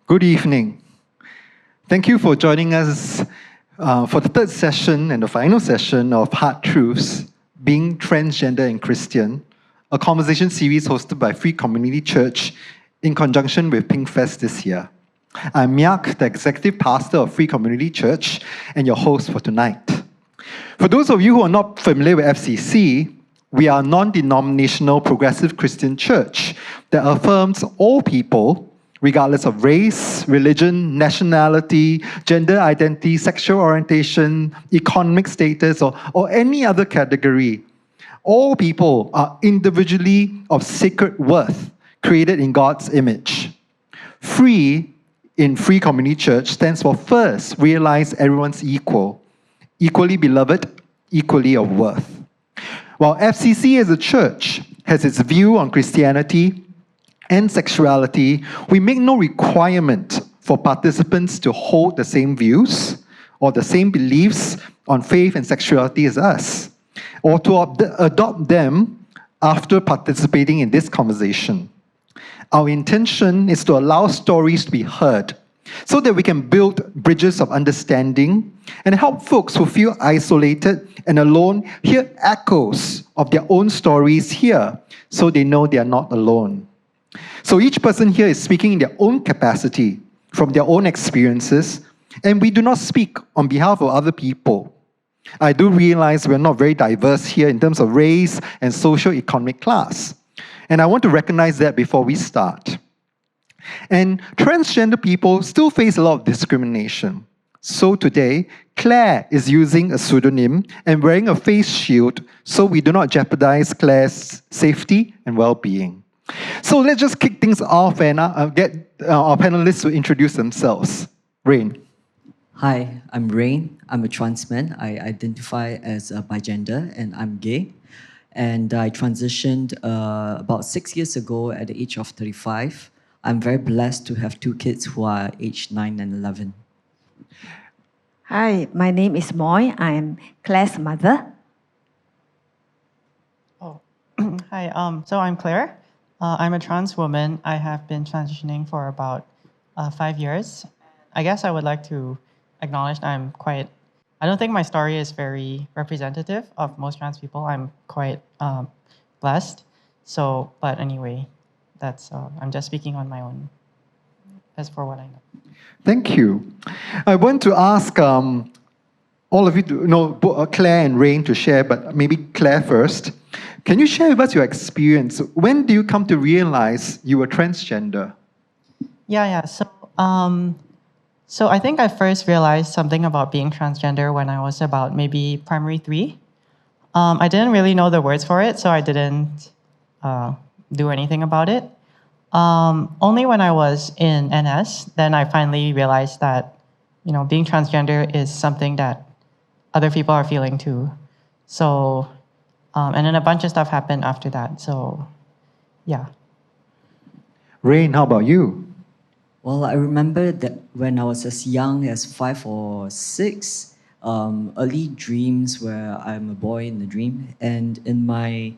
Good evening. Thank you for joining us for the third session and the final session of Hard Truths, Being Transgender and Christian, a conversation series hosted by Free Community Church in conjunction with PinkFest this year. I'm Miak, the Executive Pastor of Free Community Church, and your host for tonight. For those of you who are not familiar with FCC, we are a non-denominational progressive Christian church that affirms all people, regardless of race, religion, nationality, gender identity, sexual orientation, economic status, or any other category. All people are individually of sacred worth, created in God's image. Free in Free Community Church stands for first, realize everyone's equal, equally beloved, equally of worth. While FCC as a church has its view on Christianity and sexuality, we make no requirement for participants to hold the same views or the same beliefs on faith and sexuality as us, or to adopt them after participating in this conversation. Our intention is to allow stories to be heard so that we can build bridges of understanding and help folks who feel isolated and alone hear echoes of their own stories here so they know they are not alone. So each person here is speaking in their own capacity, from their own experiences, and we do not speak on behalf of other people. I do realize we're not very diverse here in terms of race and socio-economic class, and I want to recognize that before we start. And transgender people still face a lot of discrimination. So today, Claire is using a pseudonym and wearing a face shield so we do not jeopardize Claire's safety and well-being. So let's just kick things off and get our panelists to introduce themselves. Rain. Hi, I'm Rain. I'm a trans man. I identify as a bigender and I'm gay. And I transitioned about 6 years ago at the age of 35. I'm very blessed to have two kids who are aged 9 and 11. Hi, my name is Moy. I'm Claire's mother. Oh, hi. So I'm Claire. I'm a trans woman. I have been transitioning for about 5 years. I guess I would like to acknowledge I don't think my story is very representative of most trans people. I'm quite blessed. So, but anyway, that's I'm just speaking on my own as for what I know. Thank you. I want to ask all of you to know Claire and Rain to share, but maybe Claire first. Can you share with us your experience? When do you come to realize you were transgender? Yeah. So I think I first realized something about being transgender when I was about maybe primary 3. I didn't really know the words for it, so I didn't do anything about it. Only when I was in NS, then I finally realized that, being transgender is something that other people are feeling too. So, and then a bunch of stuff happened after that. So, yeah. Rain, how about you? Well, I remember that when I was as young as 5 or 6, early dreams where I'm a boy in a dream. And in my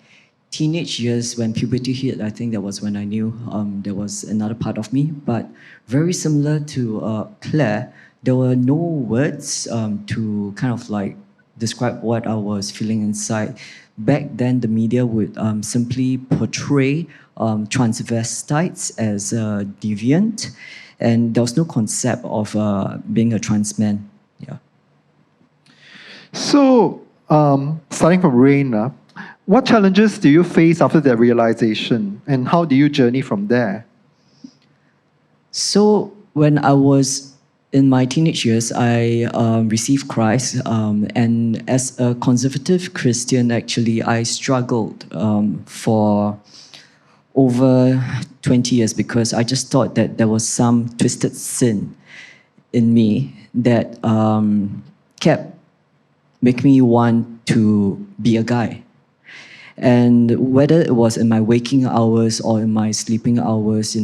teenage years, when puberty hit, I think that was when I knew there was another part of me. But very similar to Claire, there were no words to kind of like describe what I was feeling inside. Back then, the media would simply portray transvestites as deviant, and there was no concept of being a trans man. Yeah. So, starting from Rain, what challenges do you face after that realization, and how do you journey from there? So, when I was in my teenage years, I received Christ, and as a conservative Christian, actually, I struggled for over 20 years because I just thought that there was some twisted sin in me that kept making me want to be a guy. And whether it was in my waking hours or in my sleeping hours,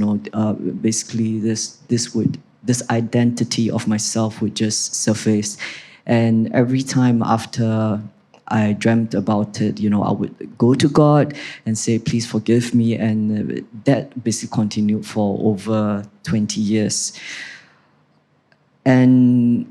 basically this identity of myself would just surface. And every time after I dreamt about it. I would go to God and say, please forgive me. And that basically continued for over 20 years. And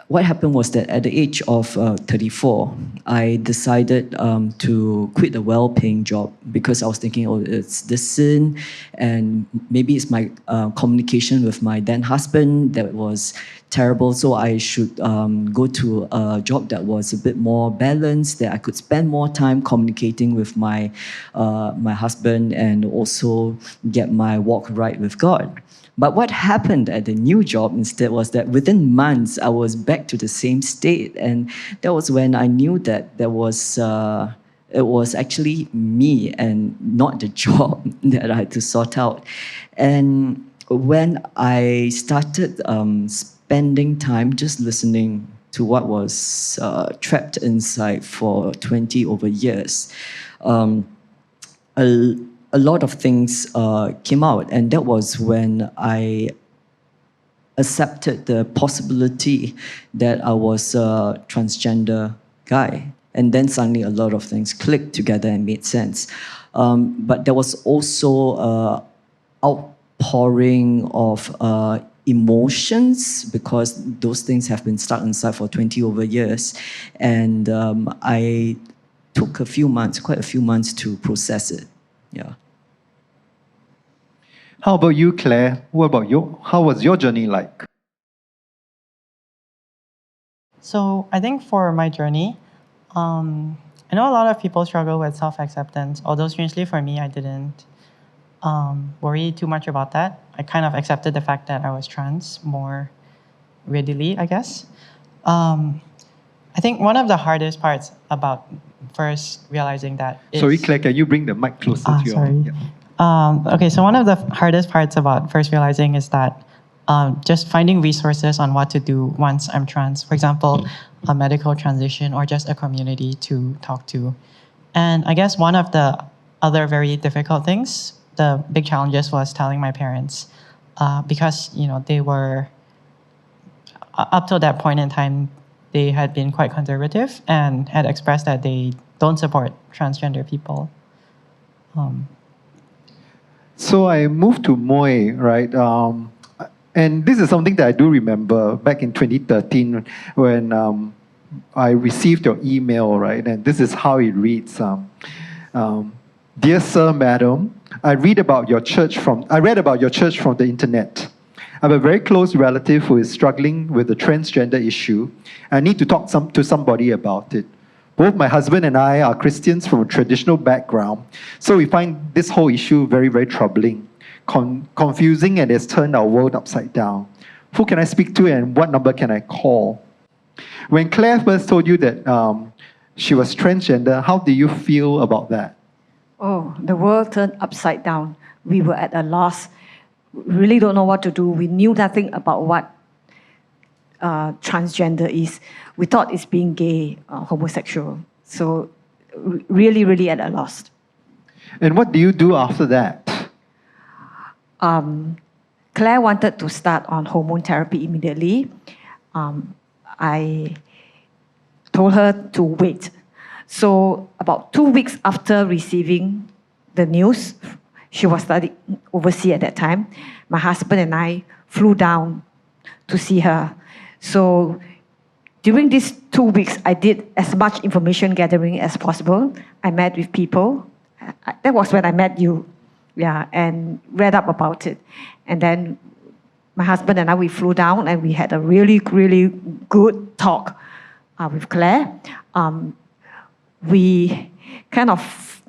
what happened was that at the age of 34, I decided to quit a well-paying job because I was thinking, oh, it's the sin, and maybe it's my communication with my then husband that was terrible, so I should go to a job that was a bit more balanced, that I could spend more time communicating with my husband and also get my walk right with God. But what happened at the new job instead was that within months, I was back to the same state. And that was when I knew that it was actually me and not the job that I had to sort out. And when I started spending time just listening to what was trapped inside for 20 over years, a lot of things came out, and that was when I accepted the possibility that I was a transgender guy. And then suddenly a lot of things clicked together and made sense. But there was also outpouring of emotions, because those things have been stuck inside for 20 over years. And I took quite a few months to process it. Yeah. How about you, Claire? How was your journey like? So I think for my journey, I know a lot of people struggle with self-acceptance, although strangely for me, I didn't worry too much about that. I kind of accepted the fact that I was trans more readily, I guess. I think one of the hardest parts about first realizing that is... Sorry, Claire, can you bring the mic closer to your... Sorry. Yeah. Okay, so one of the hardest parts about first realizing is that just finding resources on what to do once I'm trans. For example, a medical transition or just a community to talk to. And I guess one of the other very difficult things, the big challenges, was telling my parents because they were, up till that point in time, they had been quite conservative and had expressed that they don't support transgender people. So I moved to Moy, right? And this is something that I do remember back in 2013 when I received your email, right? And this is how it reads. Dear Sir, Madam, I read about your church from the internet. I have a very close relative who is struggling with the transgender issue. I need to talk to somebody about it. Both my husband and I are Christians from a traditional background, so we find this whole issue very, very troubling, confusing, and it's turned our world upside down. Who can I speak to and what number can I call? When Claire first told you that she was transgender, how did you feel about that? Oh, the world turned upside down. We were at a loss. Really don't know what to do. We knew nothing about what transgender is. We thought it's being gay, homosexual. So really, really at a loss. And what do you do after that? Claire wanted to start on hormone therapy immediately. I told her to wait. So about 2 weeks after receiving the news, she was studying overseas at that time, my husband and I flew down to see her. So during these 2 weeks, I did as much information gathering as possible. I met with people. That was when I met you, yeah, and read up about it. And then my husband and I, we flew down and we had a really, really good talk with Claire. We kind of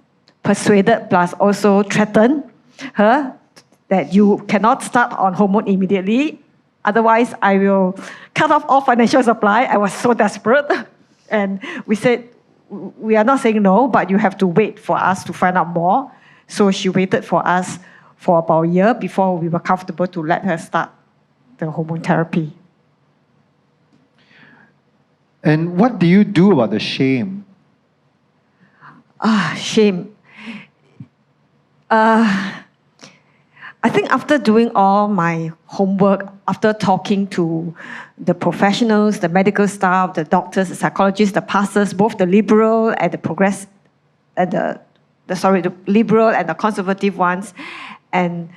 persuaded plus also threatened her that you cannot start on hormone immediately. Otherwise, I will cut off all financial supply. I was so desperate. And we said, we are not saying no, but you have to wait for us to find out more. So she waited for us for about a year before we were comfortable to let her start the hormone therapy. And what do you do about the shame? Shame. I think after doing all my homework, after talking to the professionals, the medical staff, the doctors, the psychologists, the pastors, both the liberal and the progress, and the liberal and the conservative ones, and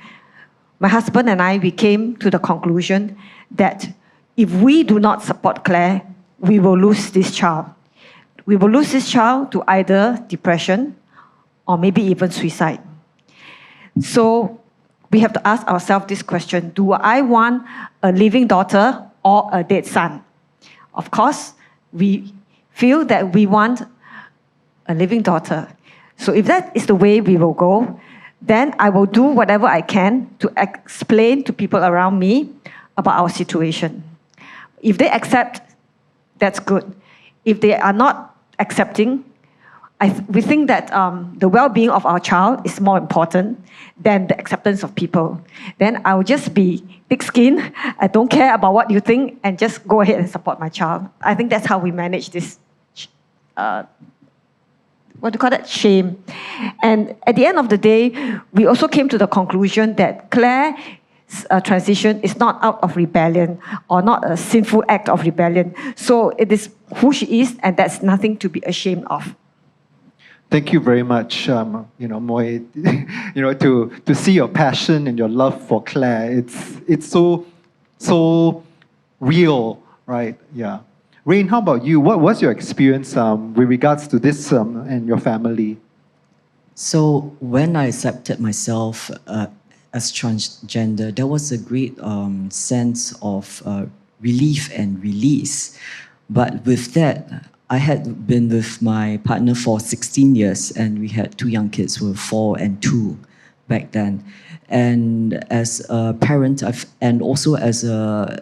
my husband and I, we came to the conclusion that if we do not support Claire, we will lose this child. We will lose this child to either depression or maybe even suicide. So we have to ask ourselves this question: do I want a living daughter or a dead son? Of course, we feel that we want a living daughter. So if that is the way we will go, then I will do whatever I can to explain to people around me about our situation. If they accept, that's good. If they are not accepting, we think that the well-being of our child is more important than the acceptance of people. Then I will just be thick-skinned. I don't care about what you think, and just go ahead and support my child. I think that's how we manage this, what do you call that? Shame. And at the end of the day, we also came to the conclusion that Claire's transition is not out of rebellion or not a sinful act of rebellion. So it is who she is, and that's nothing to be ashamed of. Thank you very much, Moy. To see your passion and your love for Claire, it's so real, right? Yeah. Rain, how about you? What was your experience with regards to this and your family? So when I accepted myself as transgender, there was a great sense of relief and release. But with that, I had been with my partner for 16 years, and we had 2 young kids who were 4 and 2 back then. And as a parent, and also as a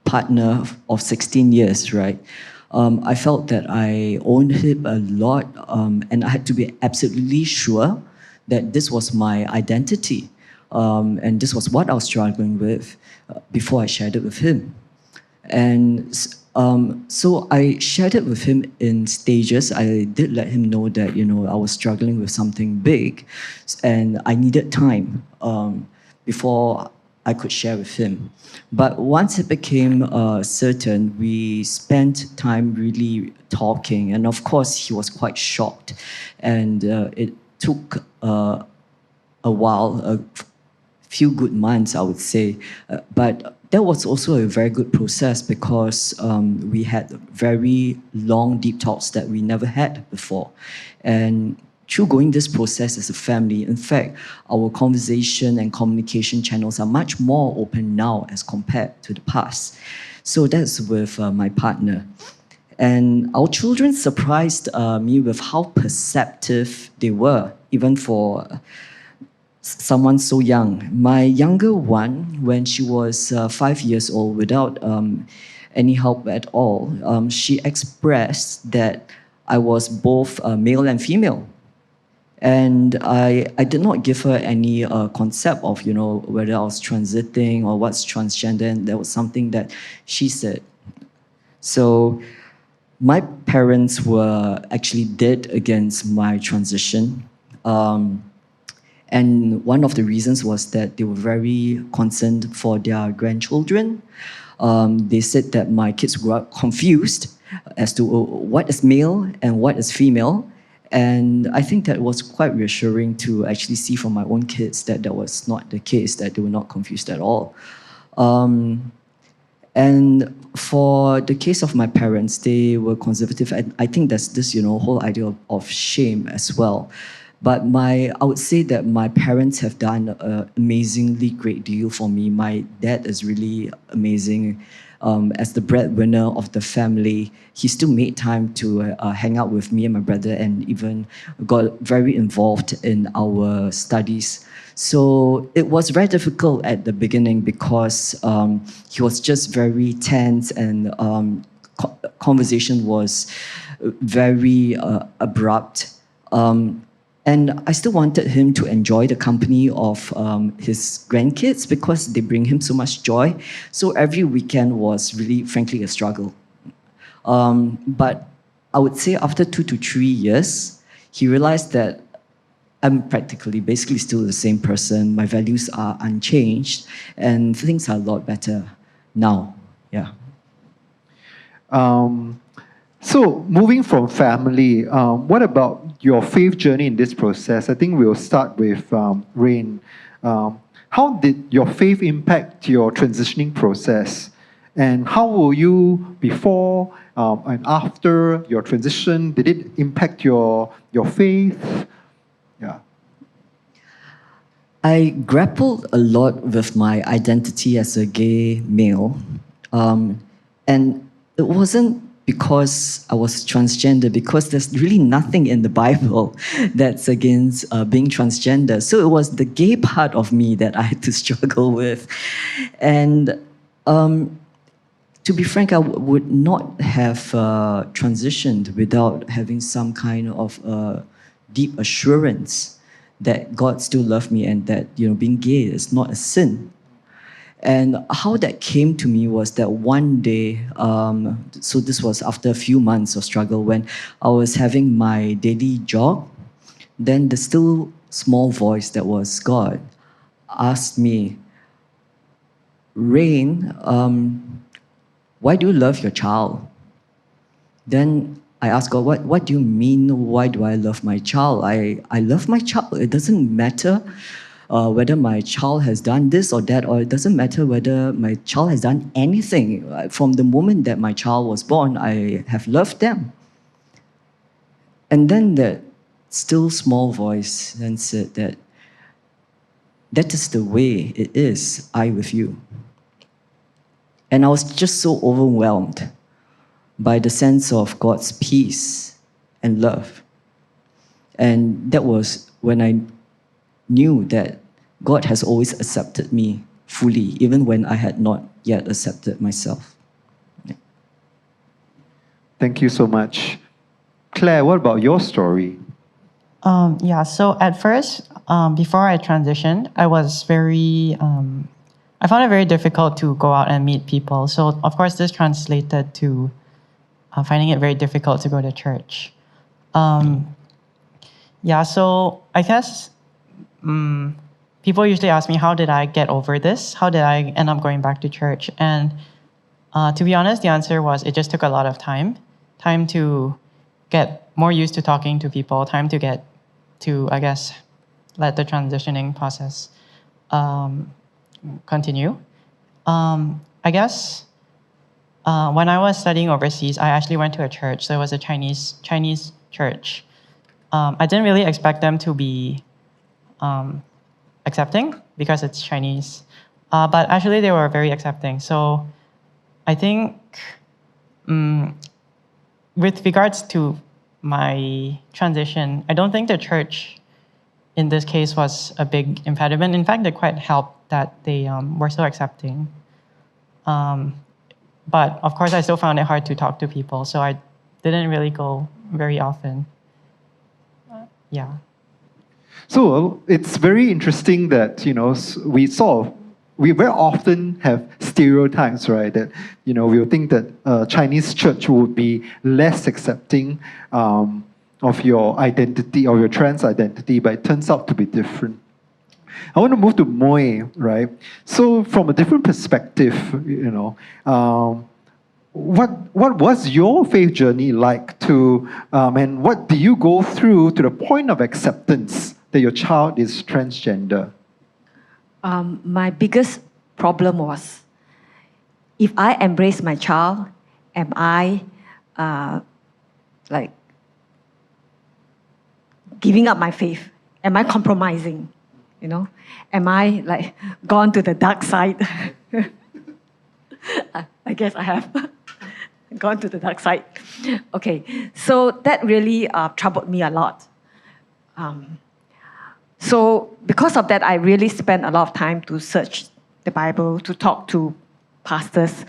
partner of 16 years, right? I felt that I owned him a lot, and I had to be absolutely sure that this was my identity, and this was what I was struggling with before I shared it with him. And so I shared it with him in stages. I did let him know that, I was struggling with something big, and I needed time before I could share with him. But once it became certain, we spent time really talking. And of course, he was quite shocked. And it took a while, a few good months, I would say. But that was also a very good process because we had very long, deep talks that we never had before. And through going this process as a family, in fact, our conversation and communication channels are much more open now as compared to the past. So that's with my partner. And our children surprised me with how perceptive they were, even for someone so young. My younger one, when she was 5 years old, without any help at all, she expressed that I was both male and female. And I did not give her any concept of, whether I was transiting or what's transgender, and that was something that she said. So my parents were actually dead against my transition. And one of the reasons was that they were very concerned for their grandchildren. They said that my kids were confused as to what is male and what is female. And I think that was quite reassuring to actually see from my own kids that that was not the case, that they were not confused at all. And for the case of my parents, they were conservative. And I think there's this, whole idea of shame as well. But I would say that my parents have done an amazingly great deal for me. My dad is really amazing. As the breadwinner of the family, he still made time to hang out with me and my brother, and even got very involved in our studies. So it was very difficult at the beginning because he was just very tense, and conversation was very abrupt. And I still wanted him to enjoy the company of his grandkids because they bring him so much joy. So every weekend was really, frankly, a struggle. But I would say after 2 to 3 years, he realized that I'm basically still the same person. My values are unchanged, and things are a lot better now. Yeah. So, moving from family, what about your faith journey in this process? I think we'll start with Rain. How did your faith impact your transitioning process? And how will you, before and after your transition, did it impact your faith? Yeah. I grappled a lot with my identity as a gay male. And it wasn't because I was transgender, because there's really nothing in the Bible that's against being transgender. So it was the gay part of me that I had to struggle with. And to be frank, I would not have transitioned without having some kind of deep assurance that God still loved me and that being gay is not a sin. And how that came to me was that one day, so this was after a few months of struggle, when I was having my daily jog, then the still small voice that was God asked me, Rain, why do you love your child? Then I asked God, what do you mean, why do I love my child? I love my child. It doesn't matter whether my child has done this or that, or it doesn't matter whether my child has done anything. From the moment that my child was born, I have loved them. And then that still small voice then said that is the way it is, I with you. And I was just so overwhelmed by the sense of God's peace and love. And that was when I knew that God has always accepted me fully, even when I had not yet accepted myself. Yeah. Thank you so much. Claire, what about your story? So at first, before I transitioned, I was I found it very difficult to go out and meet people. So of course, this translated to finding it very difficult to go to church. So I guess people usually ask me, how did I get over this? How did I end up going back to church? And to be honest, the answer was it just took a lot of time to get more used to talking to people, time to get to, I guess, let the transitioning process continue. I guess when I was studying overseas, I actually went to a church. So it was a Chinese church. I didn't really expect them to be accepting because it's Chinese. But actually they were very accepting. So I think with regards to my transition, I don't think the church in this case was a big impediment. In fact, it quite helped that they were so accepting. But of course, I still found it hard to talk to people, so I didn't really go very often. So it's very interesting that we very often have stereotypes, right? That we'll think that Chinese church would be less accepting of your identity or your trans identity, but it turns out to be different. I want to move to Moy, right? So from a different perspective, what was your faith journey like and what do you go through to the point of acceptance that your child is transgender? My biggest problem was, if I embrace my child, am I giving up my faith? Am I compromising? Am I gone to the dark side? I guess I have gone to the dark side. Okay, so that really troubled me a lot. So because of that, I really spent a lot of time to search the Bible, to talk to pastors,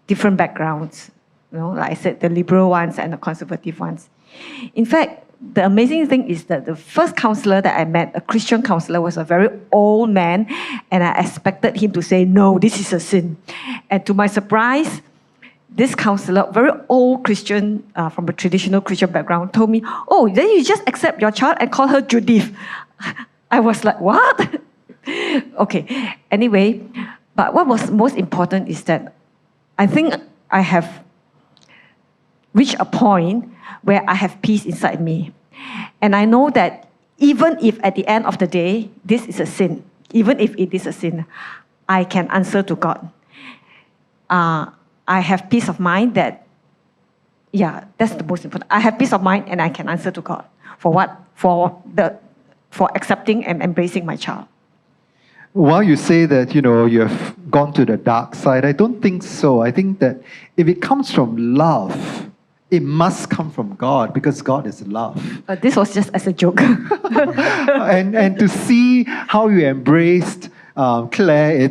different backgrounds. Like I said, the liberal ones and the conservative ones. In fact, the amazing thing is that the first counselor that I met, a Christian counselor, was a very old man, and I expected him to say, no, this is a sin. And to my surprise, this counselor, very old Christian from a traditional Christian background, told me, "Oh, then you just accept your child and call her Judith." I was like, "What?" Okay. Anyway, but what was most important is that I think I have reached a point where I have peace inside me, and I know that even if at the end of the day this is a sin, even if it is a sin, I can answer to God. I have peace of mind that, yeah, that's the most important. I have peace of mind and I can answer to God for what? For accepting and embracing my child. While you say that, you have gone to the dark side, I don't think so. I think that if it comes from love, it must come from God because God is love. This was just as a joke. and to see how you embraced Claire,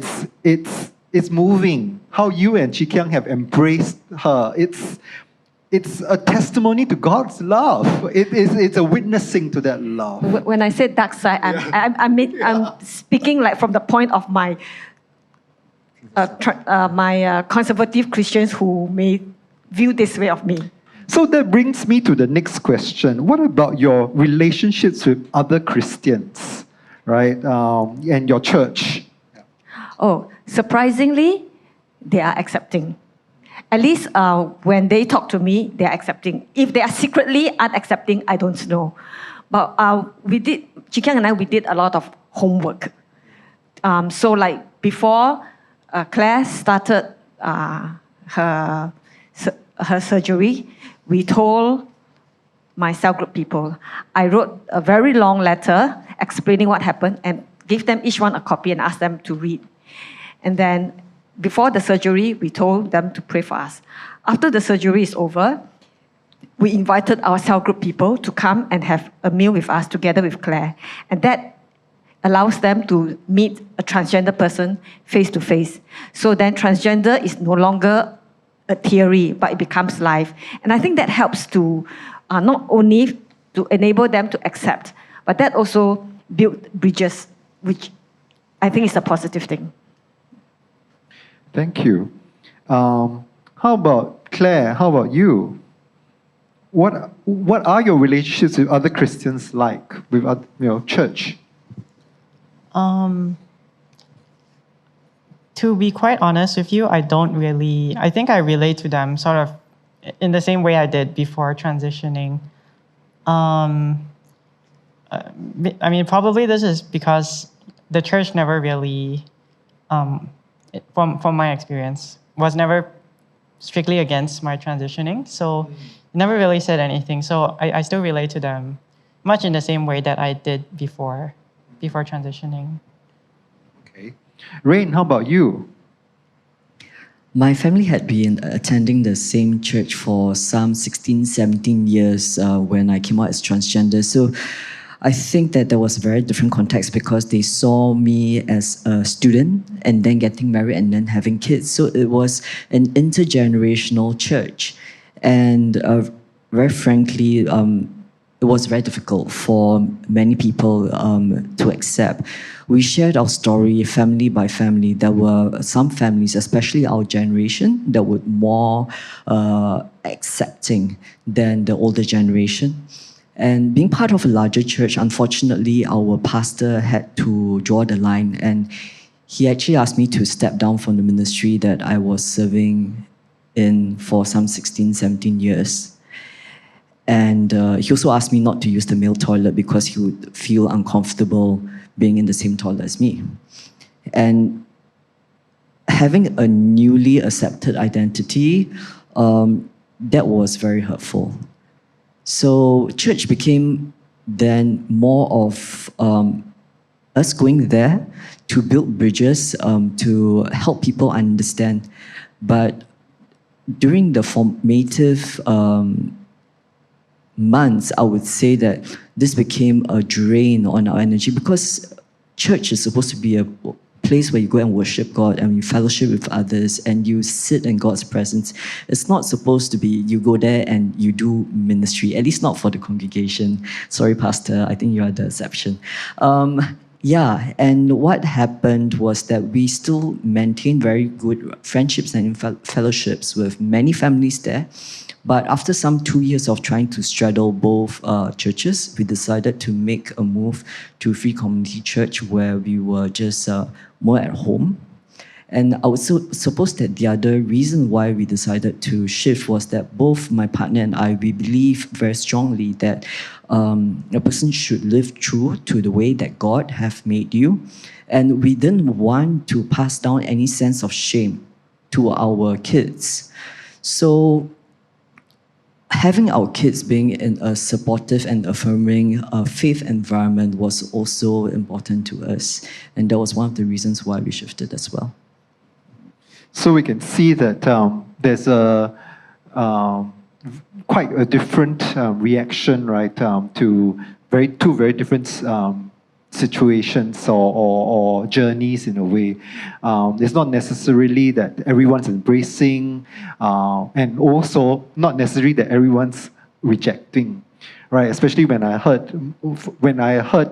it's moving. How you and Chi Kiang have embraced her. It's a testimony to God's love. It's a witnessing to that love. When I said dark side, I'm speaking like from the point of my conservative Christians who may view this way of me. So that brings me to the next question. What about your relationships with other Christians, right? And your church? Oh, surprisingly, they are accepting. At least when they talk to me, they are accepting. If they are secretly unaccepting, I don't know. But Chi Kiang and I, we did a lot of homework. So like before Claire started her surgery, we told my cell group people, I wrote a very long letter explaining what happened and gave them each one a copy and asked them to read. And then before the surgery, we told them to pray for us. After the surgery is over, we invited our cell group people to come and have a meal with us together with Claire. And that allows them to meet a transgender person face to face. So then transgender is no longer a theory, but it becomes life. And I think that helps to not only to enable them to accept, but that also build bridges, which I think is a positive thing. Thank you. How about Claire? How about you? What are your relationships with other Christians like, with church? To be quite honest with you, I think I relate to them sort of in the same way I did before transitioning. I mean, probably this is because the church never really, from my experience, was never strictly against my transitioning. So never really said anything. So I still relate to them much in the same way that I did before transitioning. Okay. Rain, how about you? My family had been attending the same church for some 16, 17 years when I came out as transgender. So I think that there was a very different context because they saw me as a student and then getting married and then having kids. So it was an intergenerational church. And very frankly, it was very difficult for many people to accept. We shared our story family by family. There were some families, especially our generation, that were more accepting than the older generation. And being part of a larger church, unfortunately, our pastor had to draw the line, and he actually asked me to step down from the ministry that I was serving in for some 16, 17 years. And he also asked me not to use the male toilet because he would feel uncomfortable being in the same toilet as me. And having a newly accepted identity, that was very hurtful. So church became then more of us going there to build bridges, to help people understand. But during the formative months, I would say that this became a drain on our energy because church is supposed to be a place where you go and worship God and you fellowship with others and you sit in God's presence. It's not supposed to be you go there and you do ministry, at least not for the congregation. Sorry, Pastor, I think you are the exception. Yeah, and what happened was that we still maintained very good friendships and fellowships with many families there. But after some 2 years of trying to straddle both churches, we decided to make a move to Free Community Church where we were just more at home. And I would suppose that the other reason why we decided to shift was that both my partner and I, we believe very strongly that a person should live true to the way that God have made you. And we didn't want to pass down any sense of shame to our kids. So having our kids being in a supportive and affirming faith environment was also important to us. And that was one of the reasons why we shifted as well. So we can see that there's a quite a different reaction, right, to two very different situations or journeys in a way. It's not necessarily that everyone's embracing, and also not necessarily that everyone's rejecting, right? Especially when I heard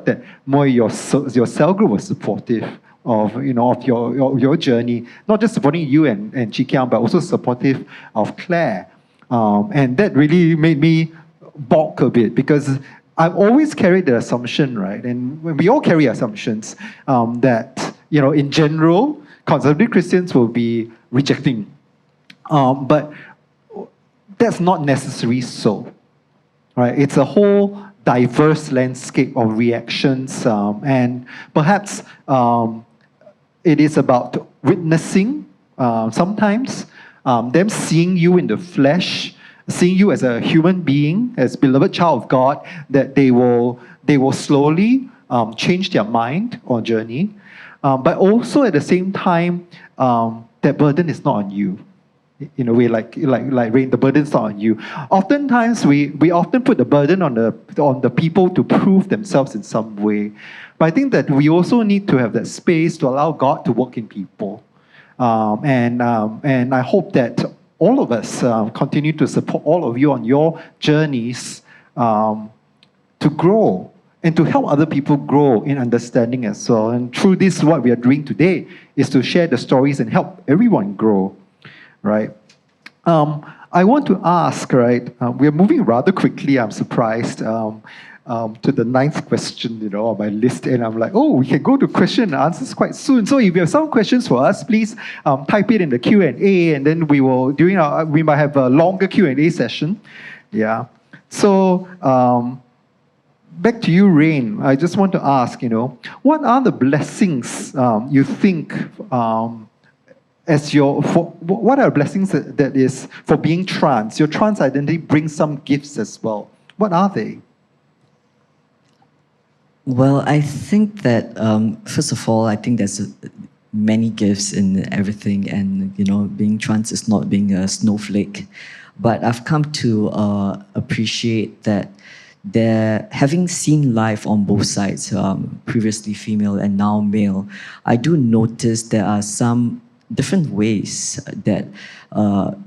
that more your cell group was supportive of your journey, not just supporting you and Chi Kiang, but also supportive of Claire, and that really made me balk a bit because I've always carried the assumption, right, and we all carry assumptions that in general conservative Christians will be rejecting, but that's not necessarily so, right? It's a whole diverse landscape of reactions, and perhaps it is about witnessing sometimes, them seeing you in the flesh, seeing you as a human being, as beloved child of God, that they will slowly change their mind or journey, but also at the same time, that burden is not on you. In a way, like Rain, the burden's not on you. Oftentimes, we often put the burden on the people to prove themselves in some way. But I think that we also need to have that space to allow God to work in people. And I hope that all of us continue to support all of you on your journeys to grow and to help other people grow in understanding as well. And through this, what we are doing today is to share the stories and help everyone grow. Right. I want to ask, right, we're moving rather quickly, I'm surprised, to the 9th question, on my list, and I'm like, oh, we can go to question and answers quite soon. So if you have some questions for us, please type it in the Q&A, and then we will, we might have a longer Q&A session. Yeah. So, back to you, Rain. I just want to ask, what are the blessings you think what are blessings that is for being trans? Your trans identity brings some gifts as well. What are they? Well, I think that first of all, I think there's many gifts in everything, and being trans is not being a snowflake. But I've come to appreciate that having seen life on both sides, previously female and now male, I do notice there are some different ways that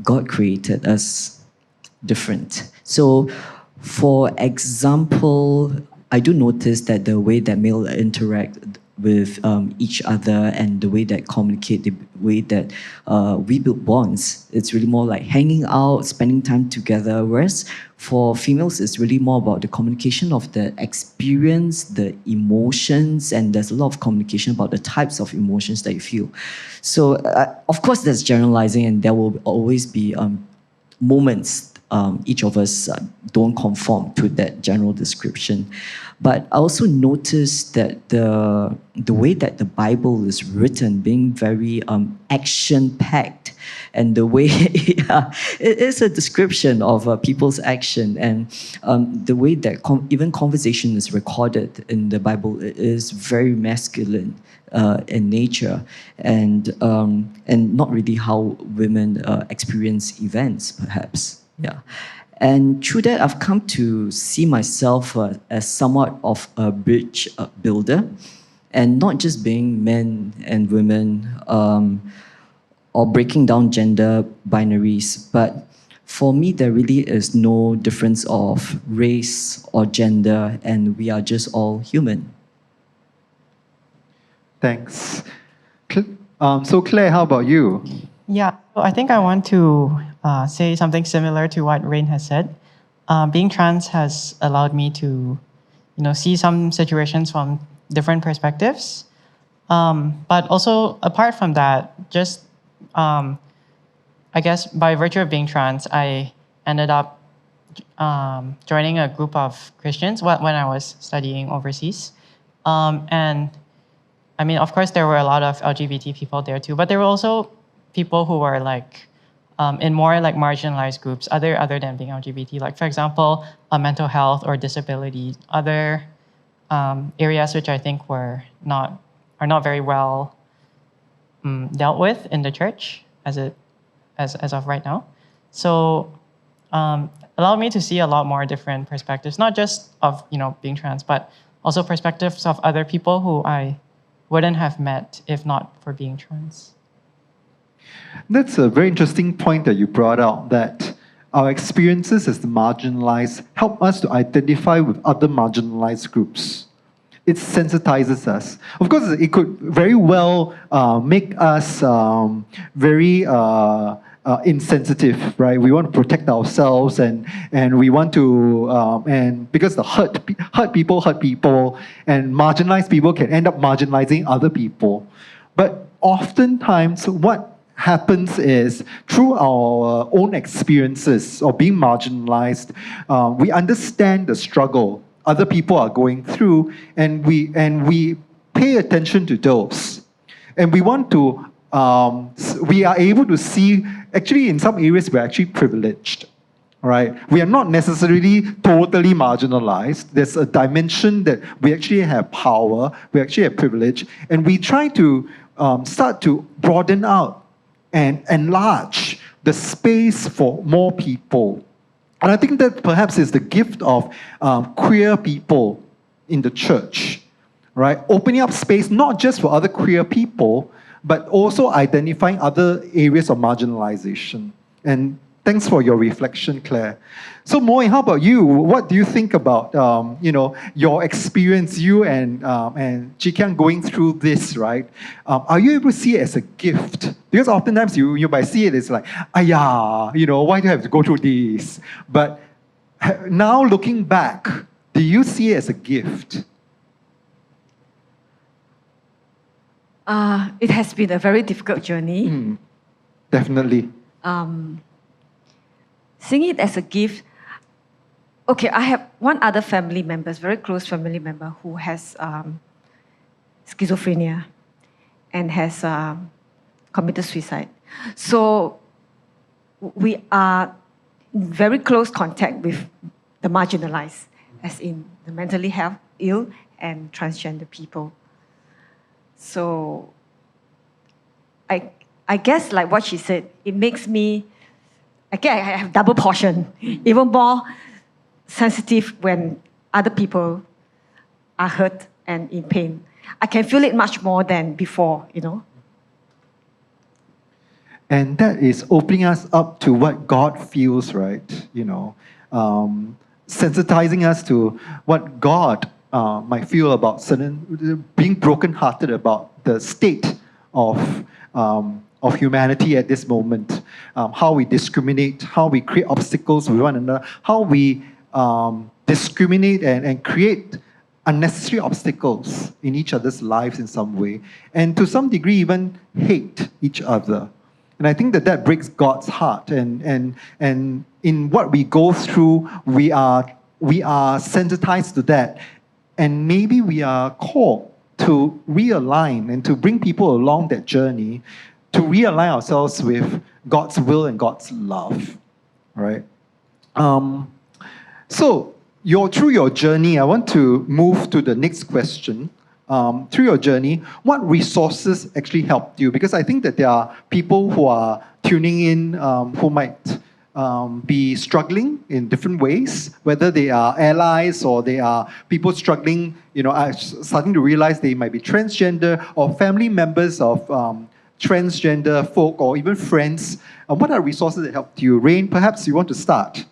God created us different. So, for example, I do notice that the way that male interact with each other and the way that communicate, the way that we build bonds, it's really more like hanging out, spending time together, whereas for females, it's really more about the communication of the experience, the emotions, and there's a lot of communication about the types of emotions that you feel. So, of course, there's generalizing, and there will always be moments each of us don't conform to that general description. But I also noticed that the way that the Bible is written, being very action-packed, and the way it is a description of people's action, and the way that even conversation is recorded in the Bible is very masculine in nature, and not really how women experience events, perhaps. Yeah. And through that, I've come to see myself as somewhat of a bridge builder, and not just being men and women or breaking down gender binaries, but for me, there really is no difference of race or gender, and we are just all human. Thanks. So Claire, how about you? Yeah, so I think I want to say something similar to what Rain has said. Being trans has allowed me to, see some situations from different perspectives. But also, apart from that, just I guess by virtue of being trans, I ended up joining a group of Christians when I was studying overseas. And I mean, of course, there were a lot of LGBT people there too, but there were also people who were like in more like marginalized groups, other than being LGBT. Like for example, mental health or disability, other areas which I think are not very well dealt with in the church as of right now. So allowed me to see a lot more different perspectives, not just of being trans, but also perspectives of other people who I wouldn't have met if not for being trans. That's a very interesting point that you brought out, that our experiences as the marginalized help us to identify with other marginalized groups. It sensitizes us. Of course, it could very well make us very insensitive, right? We want to protect ourselves, and we want to, and because the hurt people, and marginalized people can end up marginalizing other people. But oftentimes, what happens is through our own experiences of being marginalized, we understand the struggle other people are going through, and we pay attention to those, and we want to. We are able to see. Actually, in some areas, we're actually privileged. Right? We are not necessarily totally marginalized. There's a dimension that we actually have power, we actually have privilege, and we try to start to broaden out and enlarge the space for more people. And I think that perhaps is the gift of queer people in the church, right? Opening up space not just for other queer people, but also identifying other areas of marginalization. And thanks for your reflection, Claire. So Moy, how about you? What do you think about your experience, you and Chi Kiang going through this, right? Are you able to see it as a gift? Because oftentimes you might see it as like, why do I have to go through this? But now looking back, do you see it as a gift? It has been a very difficult journey. Definitely. Seeing it as a gift. Okay, I have one other family member, very close family member, who has schizophrenia and has committed suicide. So we are in very close contact with the marginalized, as in the mentally ill and transgender people. So I guess like what she said, it makes me, again, I have double portion, even more sensitive when other people are hurt and in pain. I can feel it much more than before, And that is opening us up to what God feels, right? Sensitizing us to what God might feel about being brokenhearted about the state of humanity at this moment, how we discriminate, how we create obstacles with one another, how we discriminate and create unnecessary obstacles in each other's lives in some way, and to some degree even hate each other. And I think that breaks God's heart, and in what we go through, we are sensitized to that. And maybe we are called to realign and to bring people along that journey, to realign ourselves with God's will and God's love, right? So through your journey, I want to move to the next question. Through your journey, what resources actually helped you? Because I think that there are people who are tuning in who might be struggling in different ways, whether they are allies or they are people struggling, starting to realize they might be transgender, or family members of transgender folk, or even friends. What are resources that helped you? Rain, perhaps you want to start.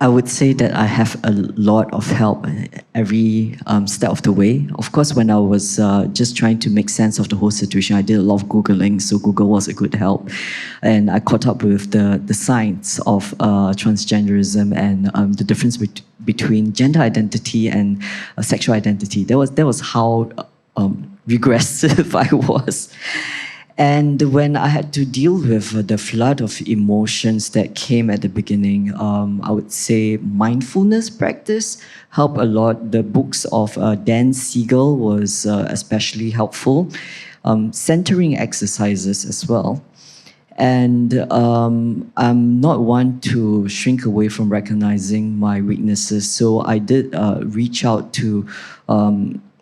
I would say that I have a lot of help every step of the way. Of course, when I was just trying to make sense of the whole situation, I did a lot of Googling, so Google was a good help. And I caught up with the science of transgenderism and the difference between gender identity and sexual identity. That was how regressive I was. And when I had to deal with the flood of emotions that came at the beginning, I would say mindfulness practice helped a lot. The books of Dan Siegel was especially helpful. Centering exercises as well. And I'm not one to shrink away from recognizing my weaknesses. So I did reach out to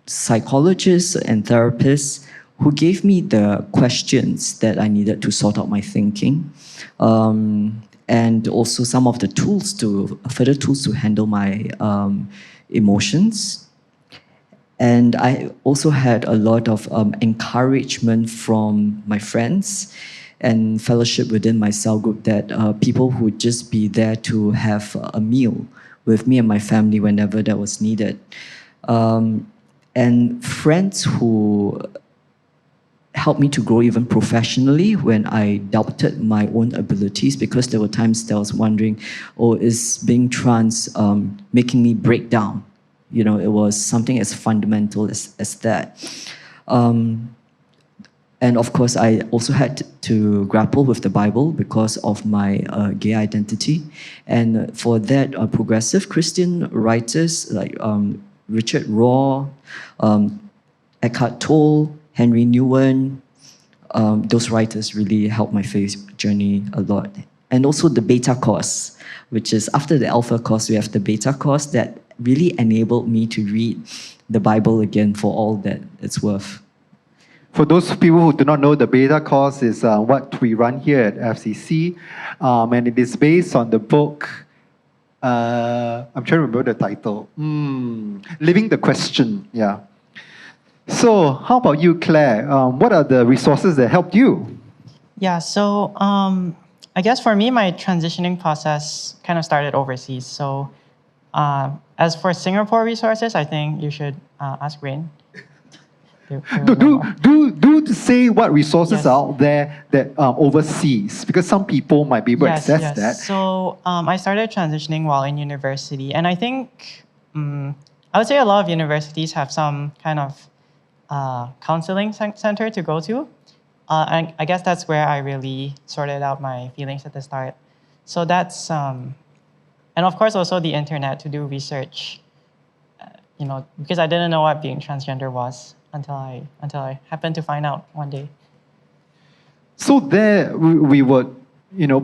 psychologists and therapists who gave me the questions that I needed to sort out my thinking, and also some of the further tools to handle my emotions. And I also had a lot of encouragement from my friends and fellowship within my cell group, that people who would just be there to have a meal with me and my family whenever that was needed. And friends who helped me to grow even professionally when I doubted my own abilities, because there were times that I was wondering, oh, is being trans making me break down? You know, it was something as fundamental as that. And of course, I also had to grapple with the Bible because of my gay identity. And for that, progressive Christian writers like Richard Rohr, Eckhart Tolle, Henry Nguyen, those writers really helped my faith journey a lot. And also the beta course, which is after the alpha course, we have the beta course that really enabled me to read the Bible again for all that it's worth. For those people who do not know, the beta course is what we run here at FCC, and it is based on the book, I'm trying to remember the title, Living the Question, yeah. So how about you, Claire? What are the resources that helped you? Yeah, so I guess for me, my transitioning process kind of started overseas. So as for Singapore resources, I think you should ask Rain. Do say what resources Yes. are out there that overseas, because some people might be able to access that. So I started transitioning while in university, and I think I would say a lot of universities have some kind of counseling center to go to. And I guess that's where I really sorted out my feelings at the start. So that's, and of course also the internet to do research, because I didn't know what being transgender was until I happened to find out one day. So there we would,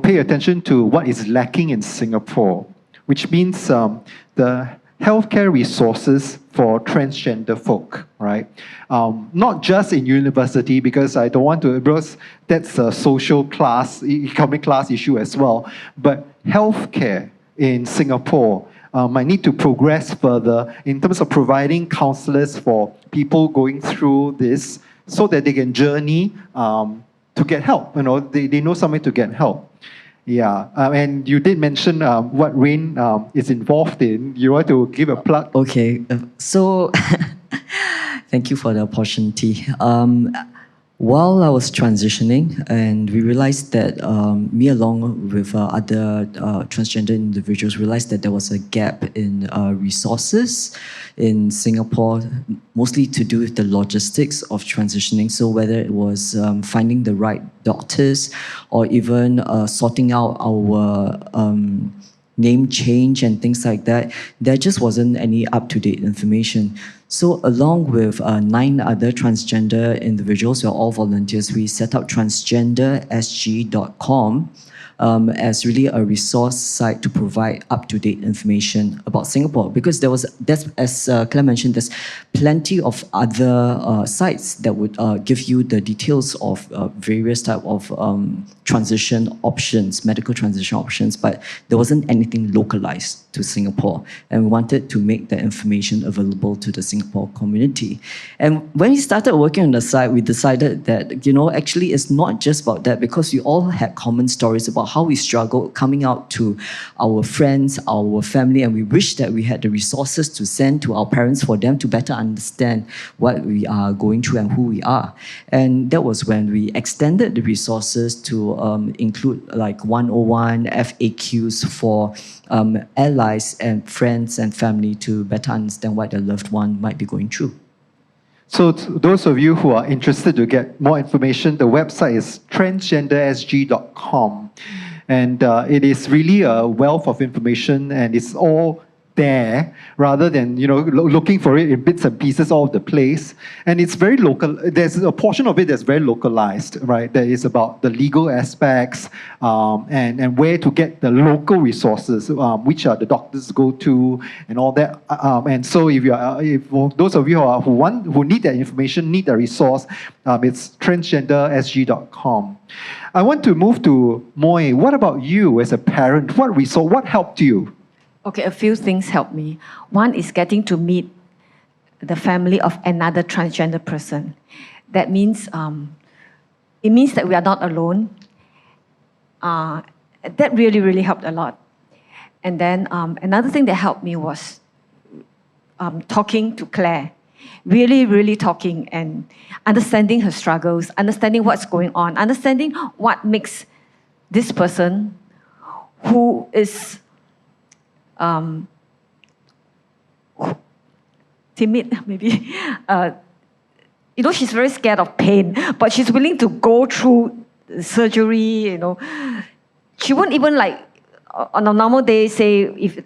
pay attention to what is lacking in Singapore, which means the healthcare resources for transgender folk, right? Not just in university, because I don't want to, because that's a social class, economic class issue as well, but healthcare in Singapore might need to progress further in terms of providing counselors for people going through this so that they can journey to get help. They know somewhere to get help. Yeah, and you did mention what Rain is involved in. You want to give a plug? Okay, so thank you for the opportunity. While I was transitioning, and we realized that me along with other transgender individuals realized that there was a gap in resources in Singapore, mostly to do with the logistics of transitioning. So whether it was finding the right doctors or even sorting out our name change and things like that, there just wasn't any up-to-date information. So along with 9 other transgender individuals, we're all volunteers, we set up transgendersg.com as really a resource site to provide up-to-date information about Singapore. Because as Claire mentioned, there's plenty of other sites that would give you the details of various type of transition options, medical transition options, but there wasn't anything localized to Singapore. And we wanted to make that information available to the Singapore community. And when we started working on the site, we decided that, actually it's not just about that, because we all had common stories about how we struggled coming out to our friends, our family, and we wish that we had the resources to send to our parents for them to better understand what we are going through and who we are. And that was when we extended the resources to include like 101 FAQs for allies and friends and family to better understand what their loved one might be going through. So those of you who are interested to get more information, the website is transgendersg.com. And it is really a wealth of information, and it's all there rather than looking for it in bits and pieces all over the place. And it's very local. There's a portion of it that's very localized, right? That is about the legal aspects and where to get the local resources, which are the doctors go to and all that. And so if those of you who need that information, need the resource, it's transgendersg.com. I want to move to Moy. What about you as a parent? What helped you? Okay, a few things helped me. One is getting to meet the family of another transgender person. That means it means that we are not alone. That really, really helped a lot. And then another thing that helped me was talking to Claire. Really, really talking and understanding her struggles, understanding what's going on, understanding what makes this person who is timid, maybe. She's very scared of pain, but she's willing to go through surgery, She won't even on a normal day,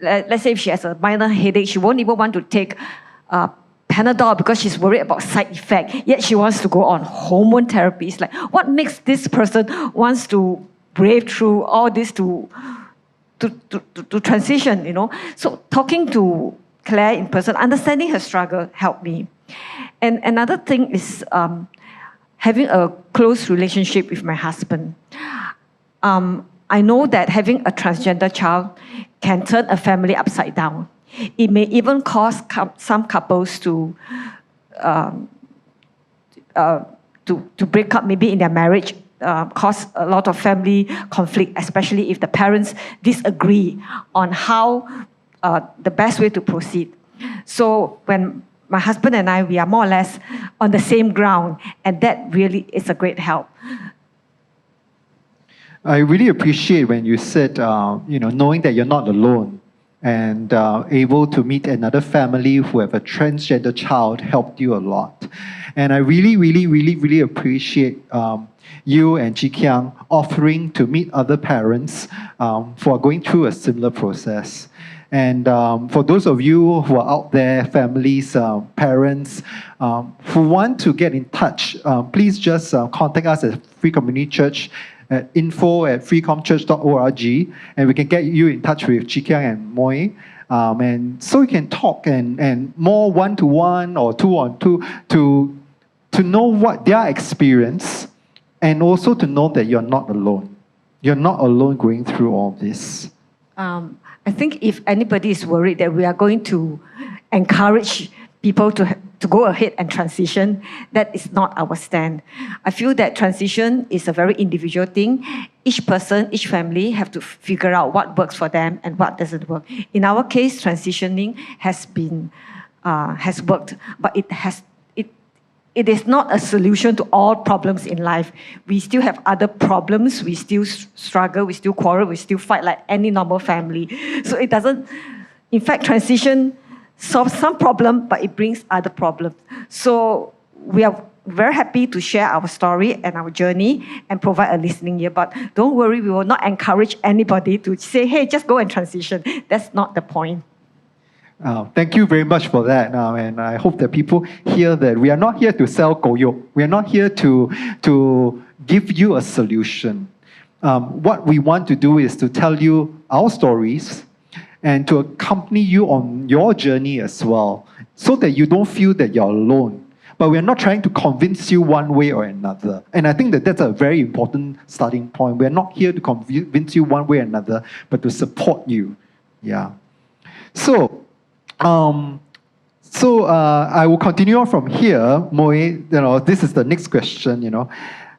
let's say if she has a minor headache, she won't even want to take Panadol because she's worried about side effect. Yet she wants to go on hormone therapy. It's like, what makes this person wants to brave through all this to transition, So talking to Claire in person, understanding her struggle helped me. And another thing is having a close relationship with my husband. I know that having a transgender child can turn a family upside down. It may even cause some couples to break up maybe in their marriage, cause a lot of family conflict, especially if the parents disagree on how the best way to proceed. So when my husband and I, we are more or less on the same ground, and that really is a great help. I really appreciate when you said, knowing that you're not alone and able to meet another family who have a transgender child helped you a lot. And I really, really, really, really appreciate you and Chi Kiang offering to meet other parents who are going through a similar process. And for those of you who are out there, families, parents, who want to get in touch, please just contact us at Free Community Church at info@freecomchurch.org, and we can get you in touch with Chi Kiang and Moy. And so we can talk and more one-to-one or two-on-two to know what their experience, and also to know that you're not alone. You're not alone going through all this. I think if anybody is worried that we are going to encourage people to go ahead and transition, that is not our stand. I feel that transition is a very individual thing. Each person, each family have to figure out what works for them and what doesn't work. In our case, transitioning has worked, but it is not a solution to all problems in life. We still have other problems. We still struggle. We still quarrel. We still fight like any normal family. So it doesn't. In fact, transition solves some problem, but it brings other problems. So we are very happy to share our story and our journey and provide a listening ear. But don't worry, we will not encourage anybody to say, hey, just go and transition. That's not the point. Thank you very much for that. And I hope that people hear that we are not here to sell koyok. We are not here to give you a solution. What we want to do is to tell you our stories and to accompany you on your journey as well, so that you don't feel that you're alone. but we're not trying to convince you one way or another. And I think that that's a very important starting point. We're not here to convince you one way or another, but to support you. Yeah. So, I will continue on from here. Moe, this is the next question,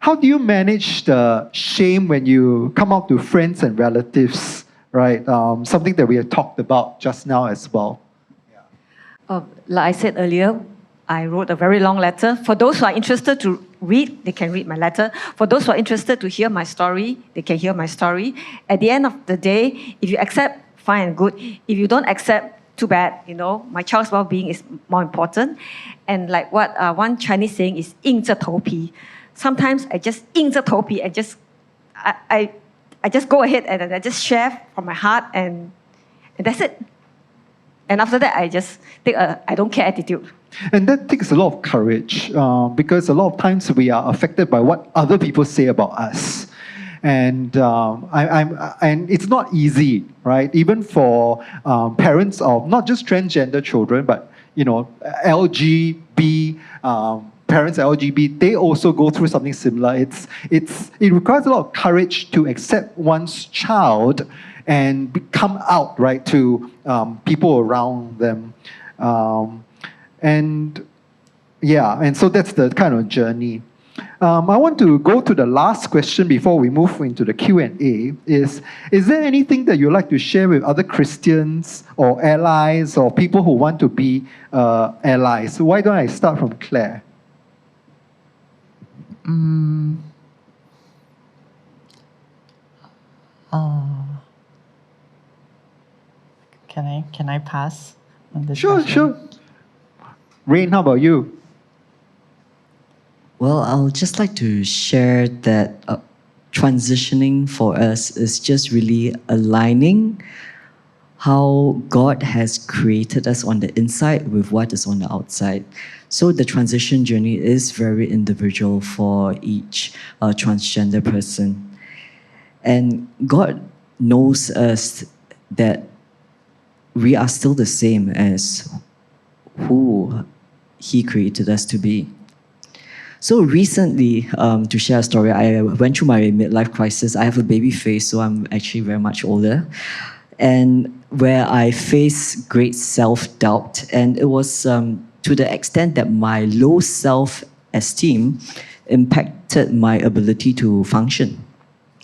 How do you manage the shame when you come out to friends and relatives, right? Something that we have talked about just now as well. Like I said earlier, I wrote a very long letter. For those who are interested to read, they can read my letter. For those who are interested to hear my story, they can hear my story. At the end of the day, if you accept, fine and good. If you don't accept, too bad, my child's well-being is more important. And like what one Chinese saying is 硬着头皮. Sometimes I just 硬着头皮and I just go ahead and I just share from my heart and that's it. And after that, I just take a I don't care attitude. And that takes a lot of courage because a lot of times we are affected by what other people say about us. And and it's not easy, right? Even for parents of not just transgender children, but LGB parents LGBT, they also go through something similar. It requires a lot of courage to accept one's child and come out, right, to people around them. And so that's the kind of journey. I want to go to the last question before we move into the Q&A. Is there anything that you'd like to share with other Christians or allies or people who want to be allies? So why don't I start from Claire? Can I pass on this Sure, question? sure. Rain, how about you? Well, I'll just like to share that transitioning for us is just really aligning how God has created us on the inside with what is on the outside. So the transition journey is very individual for each transgender person. And God knows us that we are still the same as who He created us to be. So recently, to share a story, I went through my midlife crisis. I have a baby face, so I'm actually very much older. And where I faced great self-doubt. And it was to the extent that my low self-esteem impacted my ability to function.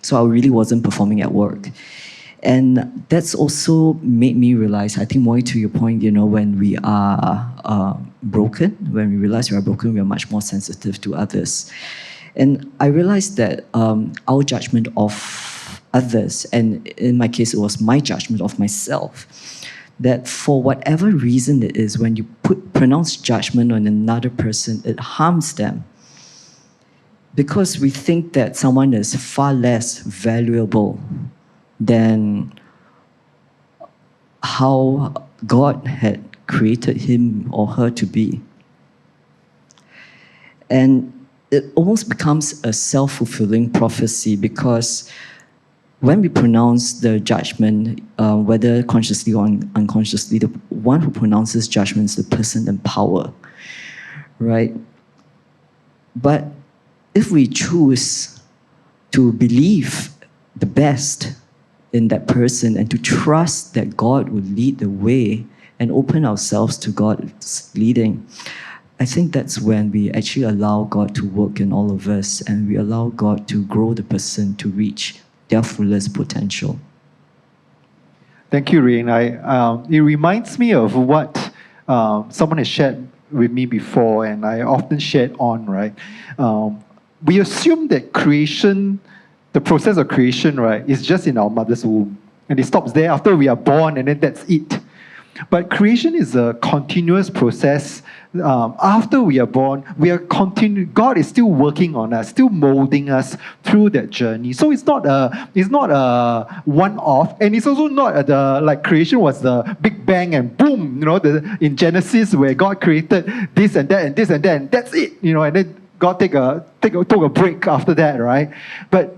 So I really wasn't performing at work. And that's also made me realize, I think more to your point, when we are broken, when we realize we are broken, we are much more sensitive to others. And I realized that our judgment of others, and in my case, it was my judgment of myself, that for whatever reason it is, when you pronounce judgment on another person, it harms them. Because we think that someone is far less valuable than how God had created him or her to be. And it almost becomes a self-fulfilling prophecy because when we pronounce the judgment, whether consciously or unconsciously, the one who pronounces judgment is the person in power, right? But if we choose to believe the best in that person and to trust that God will lead the way and open ourselves to God's leading, I think that's when we actually allow God to work in all of us and we allow God to grow the person to reach their fullest potential. Thank you, Rain. It reminds me of what someone has shared with me before, and I often shared on, right? We assume that creation, the process of creation, right, is just in our mother's womb. And it stops there after we are born, and then that's it. But creation is a continuous process. After we are born, God is still working on us, still molding us through that journey. So it's not a one-off, and it's also not like creation was the Big Bang and boom, in Genesis where God created this and that and this and that, and that's it, and then God took a break after that, right? But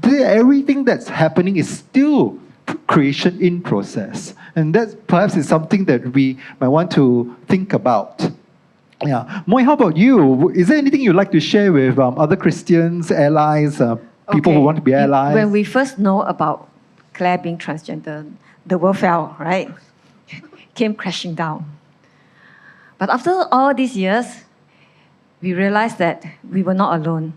everything that's happening is still creation in process. And that perhaps is something that we might want to think about. Yeah. Moi, how about you? Is there anything you'd like to share with other Christians, allies, people who want to be allies? When we first know about Claire being transgender, the world fell, right? Came crashing down. But after all these years, we realized that we were not alone.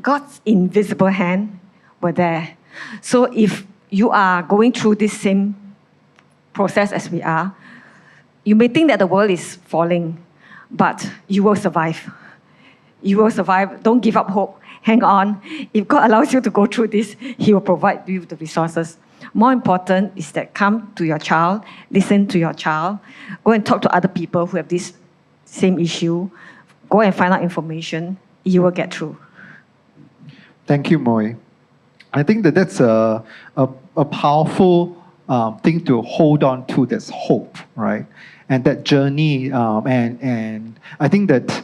God's invisible hand were there. So if you are going through this same process as we are, you may think that the world is falling, but you will survive. You will survive. Don't give up hope. Hang on. If God allows you to go through this, He will provide you with the resources. More important is that come to your child, listen to your child, go and talk to other people who have this same issue, go and find out information. You will get through. Thank you, Moi. I think that that's a powerful thing to hold on to. That's hope, right? And that journey. And I think that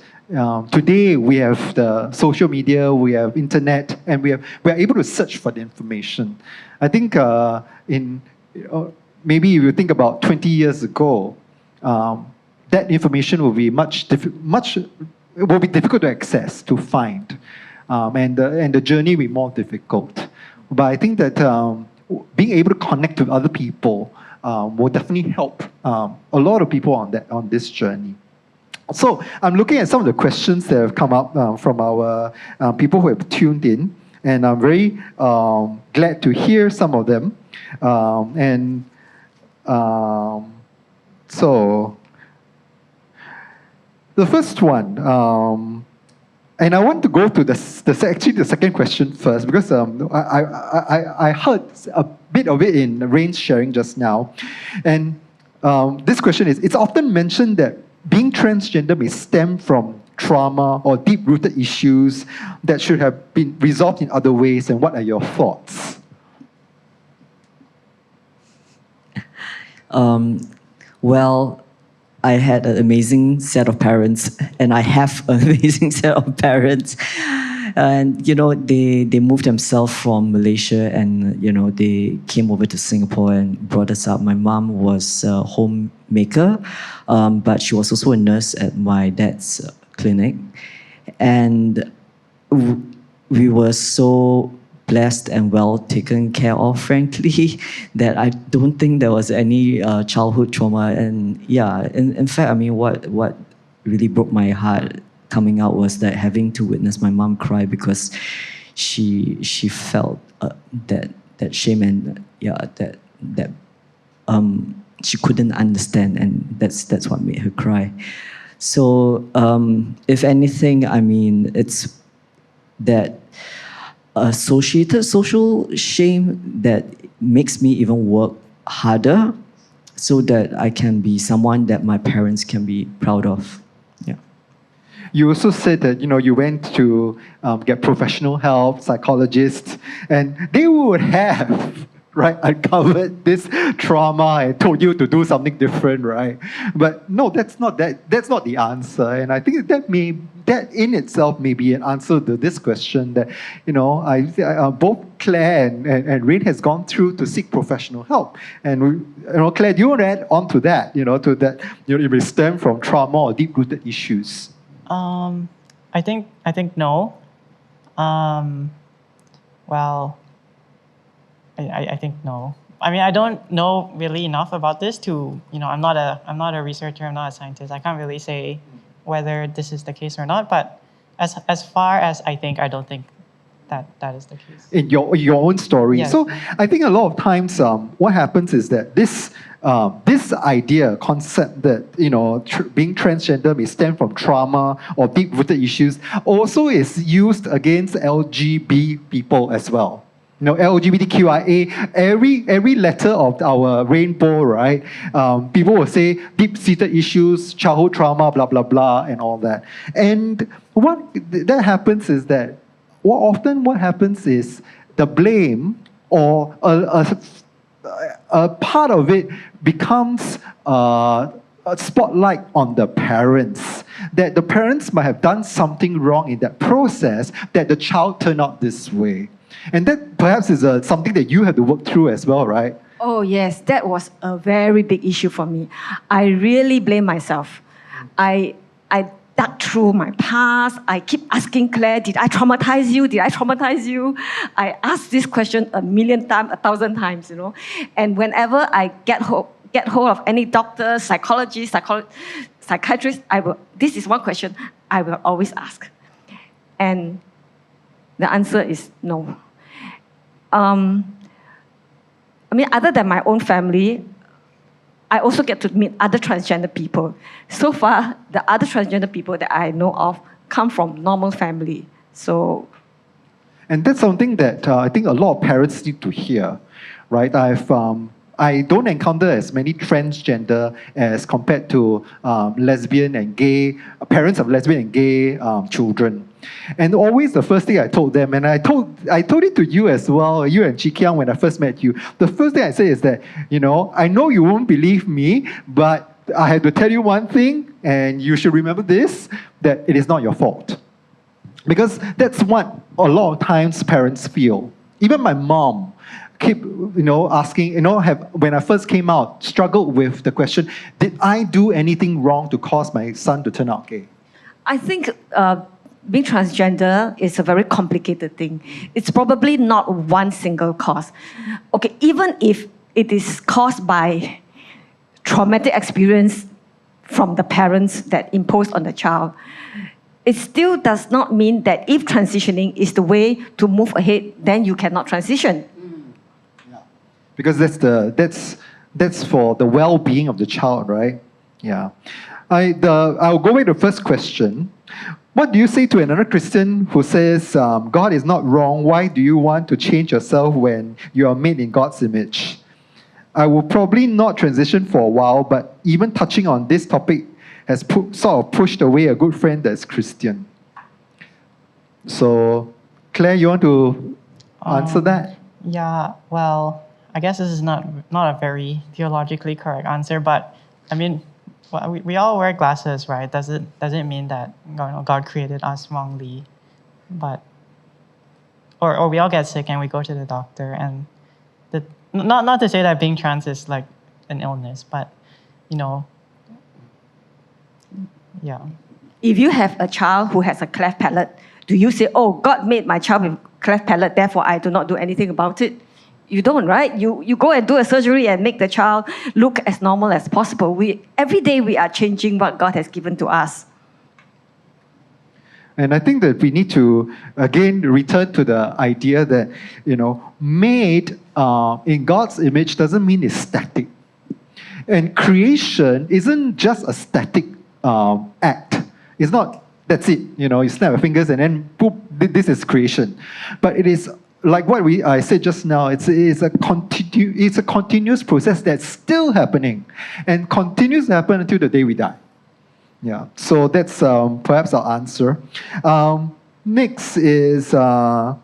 today we have the social media, we have internet, and we are able to search for the information. I think maybe if you think about 20 years ago, that information will be it will be difficult to access, to find, and the journey will be more difficult. But I think that being able to connect with other people will definitely help a lot of people on this journey. So I'm looking at some of the questions that have come up from our people who have tuned in, and I'm very glad to hear some of them. So the first one, and I want to go to the second question first, because I heard a bit of it in Rain's sharing just now. And this question is, it's often mentioned that being transgender may stem from trauma or deep-rooted issues that should have been resolved in other ways, and what are your thoughts? Well, I had an amazing set of parents, and I have an amazing set of parents. And, you know, they moved themselves from Malaysia, and, you know, they came over to Singapore and brought us up. My mom was a homemaker, but she was also a nurse at my dad's clinic. And we were so blessed and well taken care of, frankly, that I don't think there was any childhood trauma. And yeah, in fact, I mean, what really broke my heart coming out was that having to witness my mom cry because she felt that shame, and that she couldn't understand, and that's what made her cry. So if anything, I mean, it's that associated social shame that makes me even work harder so that I can be someone that my parents can be proud of. Yeah. You also said that you went to get professional help, psychologists, and they would have uncovered this trauma and told you to do something different, right? But no, that's not the answer. And I think that in itself may be an answer to this question that both Claire and Rain has gone through to seek professional help. And Claire, do you want to add on to that? It may stem from trauma or deep-rooted issues. I think no. Well, I think no. I mean, I don't know really enough about this to, I'm not a researcher, I'm not a scientist. I can't really say whether this is the case or not. But as far as I don't think that is the case. In your own story. Yes. So I think a lot of times what happens is that this concept that being transgender may stem from trauma or deep-rooted issues also is used against LGBT people as well. LGBTQIA, every letter of our rainbow, right? People will say deep-seated issues, childhood trauma, blah, blah, blah, and all that. And what that happens is that what happens is the blame or a part of it becomes a spotlight on the parents, that the parents might have done something wrong in that process, that the child turned out this way. And that perhaps is something that you have to work through as well, right? Oh, yes, that was a very big issue for me. I really blame myself. I dug through my past. I keep asking Claire, did I traumatize you? Did I traumatize you? I ask this question a million times, 1,000 times, And whenever I get hold of any doctor, psychologist, psychiatrist, this is one question I will always ask. And the answer is no. Other than my own family, I also get to meet other transgender people. So far, the other transgender people that I know of come from normal family. And that's something that I think a lot of parents need to hear, right? I don't encounter as many transgender as compared to lesbian and gay parents of lesbian and gay children. And always the first thing I told them, and I told it to you as well, you and Chi Kiang when I first met you. The first thing I say is that, I know you won't believe me, but I had to tell you one thing, and you should remember this, that it is not your fault. Because that's what a lot of times parents feel. Even my mom keep asking, when I first came out, struggled with the question, did I do anything wrong to cause my son to turn out gay? I think being transgender is a very complicated thing. It's probably not one single cause. Okay, even if it is caused by traumatic experience from the parents that imposed on the child, it still does not mean that if transitioning is the way to move ahead, then you cannot transition. Yeah. Because that's for the well-being of the child, right? Yeah. I'll go with the first question. What do you say to another Christian who says, God is not wrong, why do you want to change yourself when you are made in God's image? I will probably not transition for a while, but even touching on this topic has sort of pushed away a good friend that's Christian. So, Claire, you want to answer that? Yeah, well, I guess this is not a very theologically correct answer, but well, we all wear glasses, right? Doesn't mean that God created us wrongly, but or we all get sick and we go to the doctor, and not to say that being trans is like an illness, but yeah. If you have a child who has a cleft palate, do you say, oh, God made my child with cleft palate, therefore I do not do anything about it? You don't, right? You go and do a surgery and make the child look as normal as possible. Every day we are changing what God has given to us. And I think that we need to, again, return to the idea that, made in God's image doesn't mean it's static. And creation isn't just a static act. It's not, that's it, you snap your fingers and then, boop, this is creation. But it is like what I said just now, it's a continuous process that's still happening and continues to happen until the day we die. Yeah, so that's perhaps our answer. Next is, a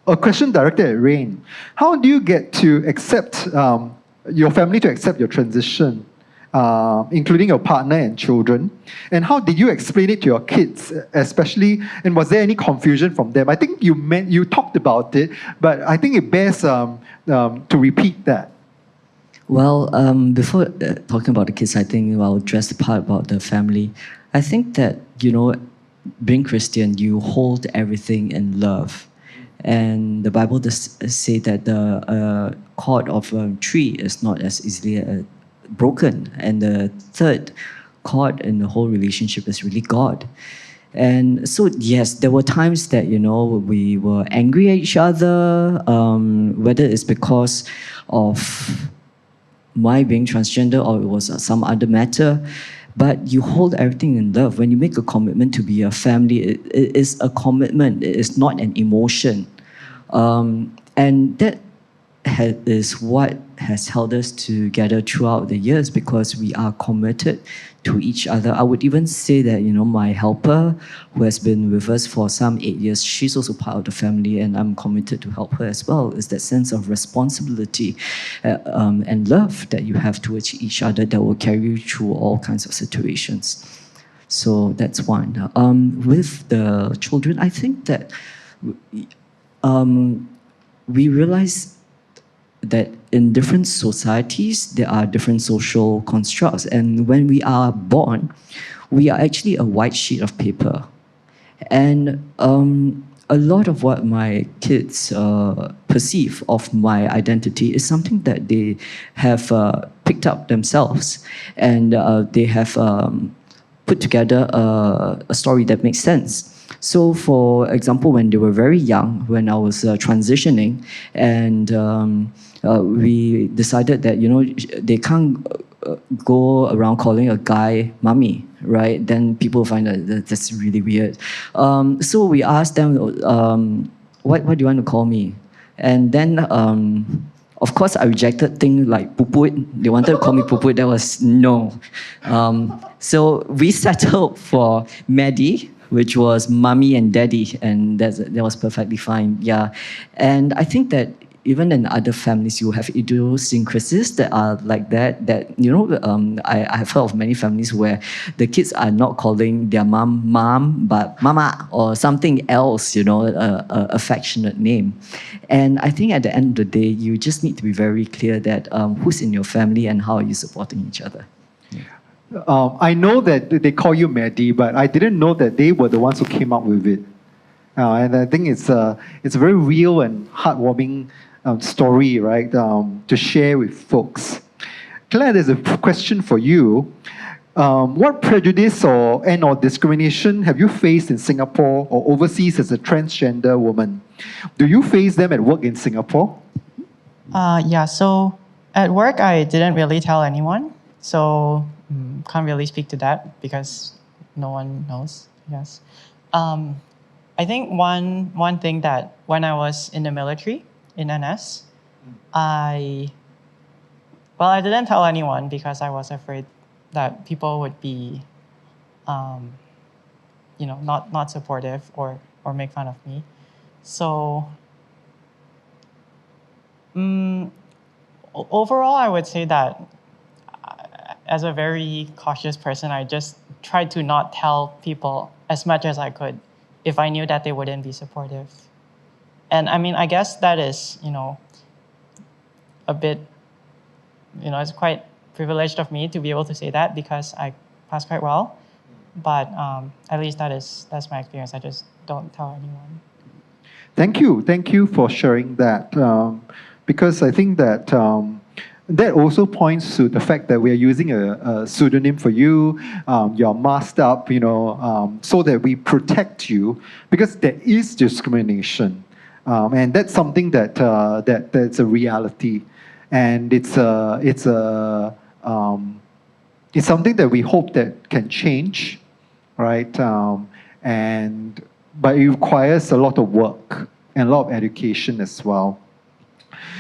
question directed at Rain. How do you get to accept, your family to accept your transition, including your partner and children? And how did you explain it to your kids, especially, and was there any confusion from them? I think you talked about it, but I think it bears to repeat that. Well, before talking about the kids, I think I'll address the part about the family. I think that, being Christian, you hold everything in love. And the Bible does say that the cord of a tree is not as easily broken. And the third cord in the whole relationship is really God. And so, yes, there were times that, we were angry at each other, whether it's because of my being transgender or it was some other matter, but you hold everything in love. When you make a commitment to be a family, it is a commitment, it is not an emotion. And that is what has held us together throughout the years, because we are committed to each other. I would even say that, my helper, who has been with us for some 8 years, she's also part of the family, and I'm committed to help her as well. It's that sense of responsibility and love that you have towards each other that will carry you through all kinds of situations. So that's one. With the children, I think that we realize that in different societies, there are different social constructs. And when we are born, we are actually a white sheet of paper. And a lot of what my kids perceive of my identity is something that they have picked up themselves, and they have put together a story that makes sense. So, for example, when they were very young, when I was transitioning, and we decided that they can't go around calling a guy mommy, right? Then people find that's really weird. So we asked them, what do you want to call me? And then, of course, I rejected things like puput. They wanted to call me puput. That was no. So we settled for Maddie, which was mommy and daddy, and that was perfectly fine. Yeah, and I think that even in other families, you have idiosyncrasies that are like that. I have heard of many families where the kids are not calling their mom, but mama or something else, a affectionate name. And I think at the end of the day, you just need to be very clear that who's in your family and how are you supporting each other. I know that they call you Maddie, but I didn't know that they were the ones who came up with it. And I think it's a very real and heartwarming story, right, to share with folks. Claire, there's a question for you. What prejudice or discrimination have you faced in Singapore or overseas as a transgender woman? Do you face them at work in Singapore? So at work, I didn't really tell anyone. So can't really speak to that because no one knows, yes. I think one thing that when I was in the military, in NS, I didn't tell anyone because I was afraid that people would be, not supportive or make fun of me. So overall, I would say that as a very cautious person, I just tried to not tell people as much as I could if I knew that they wouldn't be supportive. And I mean, I guess that is, a bit, it's quite privileged of me to be able to say that because I passed quite well. But at least that's my experience. I just don't tell anyone. Thank you for sharing that. Because I think that that also points to the fact that we are using a pseudonym for you. You're masked up, so that we protect you, because there is discrimination, and that's something that's a reality, and it's something that we hope that can change, right? But it requires a lot of work and a lot of education as well.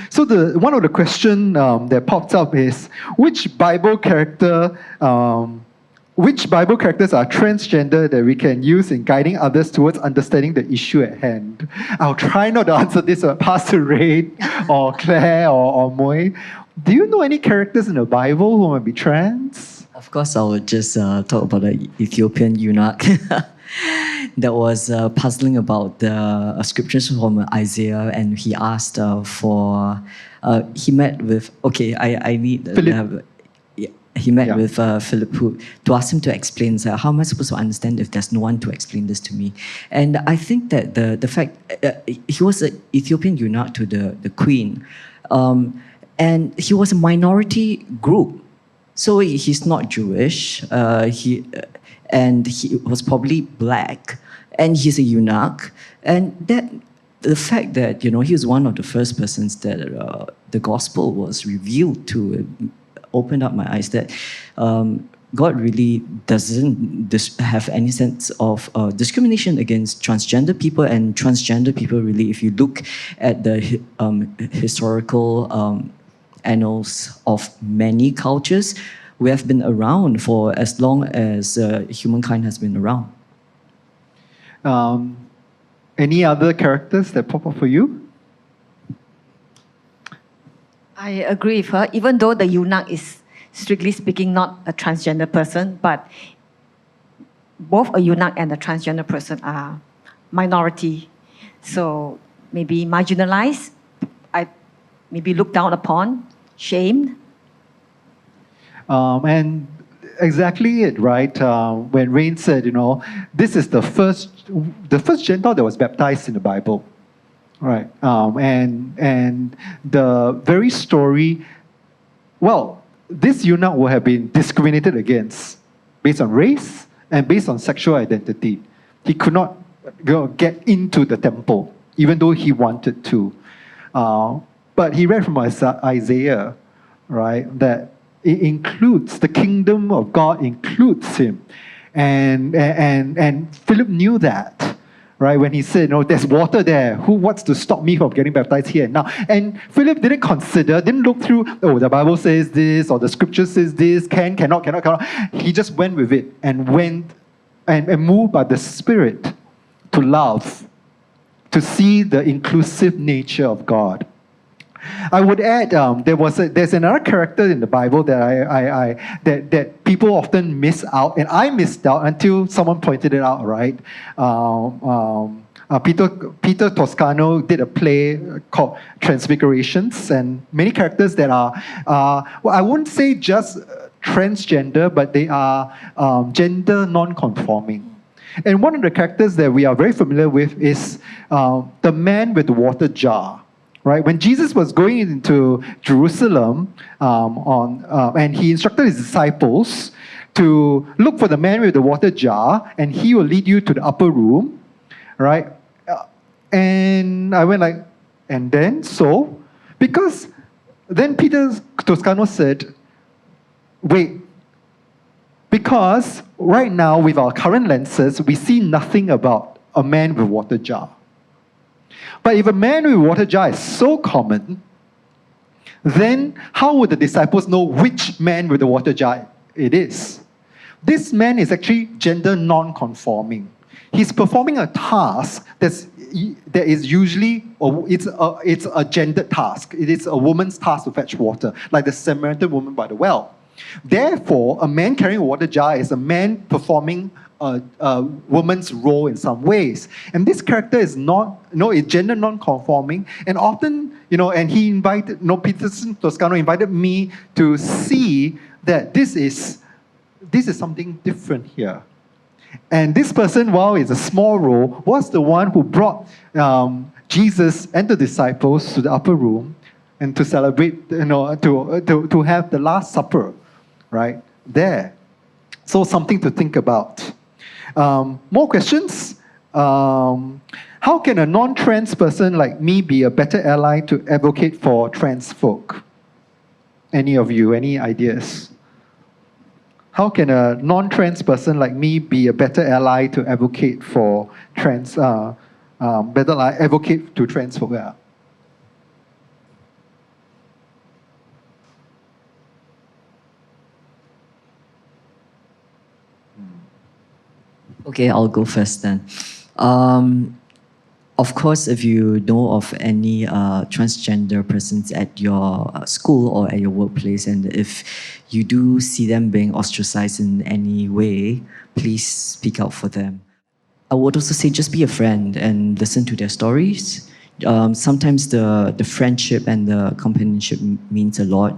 So one of the questions that popped up is which Bible characters are transgender that we can use in guiding others towards understanding the issue at hand? I'll try not to answer this, but pass to Ray or Claire or Moy. Do you know any characters in the Bible who might be trans? Of course, I would just talk about the Ethiopian eunuch that was puzzling about the scriptures from Isaiah, and he asked he met with, I need... Philip. He met with Philip to ask him to explain, how am I supposed to understand if there's no one to explain this to me? And I think that the fact, he was an Ethiopian eunuch to the queen, and he was a minority group. So he's not Jewish, he was probably black, and he's a eunuch. And the fact that, he was one of the first persons that the gospel was revealed to, opened up my eyes that God really doesn't have any sense of discrimination against transgender people, and transgender people really, if you look at the historical annals of many cultures, we have been around for as long as humankind has been around. Any other characters that pop up for you? I agree with her, even though the eunuch is, strictly speaking, not a transgender person, but both a eunuch and a transgender person are minority. So maybe marginalized, maybe looked down upon, shamed. And exactly it, right? When Rain said, this is the first Gentile that was baptized in the Bible, right? And the very story, well, this eunuch would have been discriminated against based on race and based on sexual identity. He could not get into the temple, even though he wanted to. But he read from Isaiah, right, that it includes, the kingdom of God includes him. And Philip knew that, right, when he said, there's water there. What's to stop me from getting baptized here and now? And Philip didn't look through, the Bible says this, or the scripture says this, cannot. He just went with it and went and moved by the Spirit to love, to see the inclusive nature of God. I would add, there's another character in the Bible that that people often miss out, and I missed out until someone pointed it out. Right, Peter Toscano did a play called Transfigurations, and many characters that are, well, I wouldn't say just transgender, but they are gender non-conforming. And one of the characters that we are very familiar with is the man with the water jar. Right? When Jesus was going into Jerusalem, and he instructed his disciples to look for the man with the water jar, and he will lead you to the upper room, right? And I went like, and then so? Because then Peter Toscano said, wait, because right now with our current lenses, we see nothing about a man with a water jar. But if a man with a water jar is so common, then how would the disciples know which man with the water jar it is? This man is actually gender non-conforming. He's performing a task that is usually, it's a gendered task. It is a woman's task to fetch water, like the Samaritan woman by the well. Therefore, a man carrying a water jar is a man performing a woman's role in some ways. And this character is it's gender non-conforming, and often, and he invited, Peter Toscano invited me to see that this is something different here. And this person, while it's a small role, was the one who brought Jesus and the disciples to the upper room and to celebrate, to have the Last Supper, right, there. So something to think about. More questions? How can a non-trans person like me be a better ally to advocate for trans folk? Any of you, any ideas? How can a non-trans person like me be a better ally to advocate for advocate to trans folk? Yeah. Okay, I'll go first then. Of course, if you know of any transgender persons at your school or at your workplace, and if you do see them being ostracized in any way, please speak out for them. I would also say just be a friend and listen to their stories. Sometimes the friendship and the companionship means a lot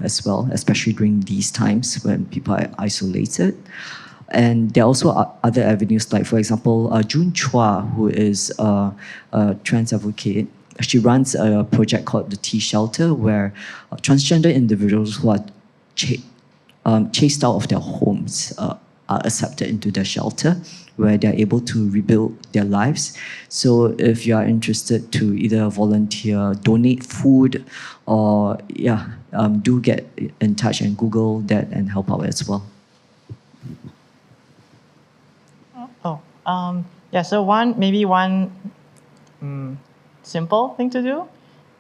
as well, especially during these times when people are isolated. And there are also other avenues, like, for example, June Chua, who is a trans advocate. She runs a project called the Tea Shelter, where transgender individuals who are chased out of their homes are accepted into the shelter, where they're able to rebuild their lives. So if you are interested to either volunteer, donate food, or do get in touch and Google that and help out as well. So one simple thing to do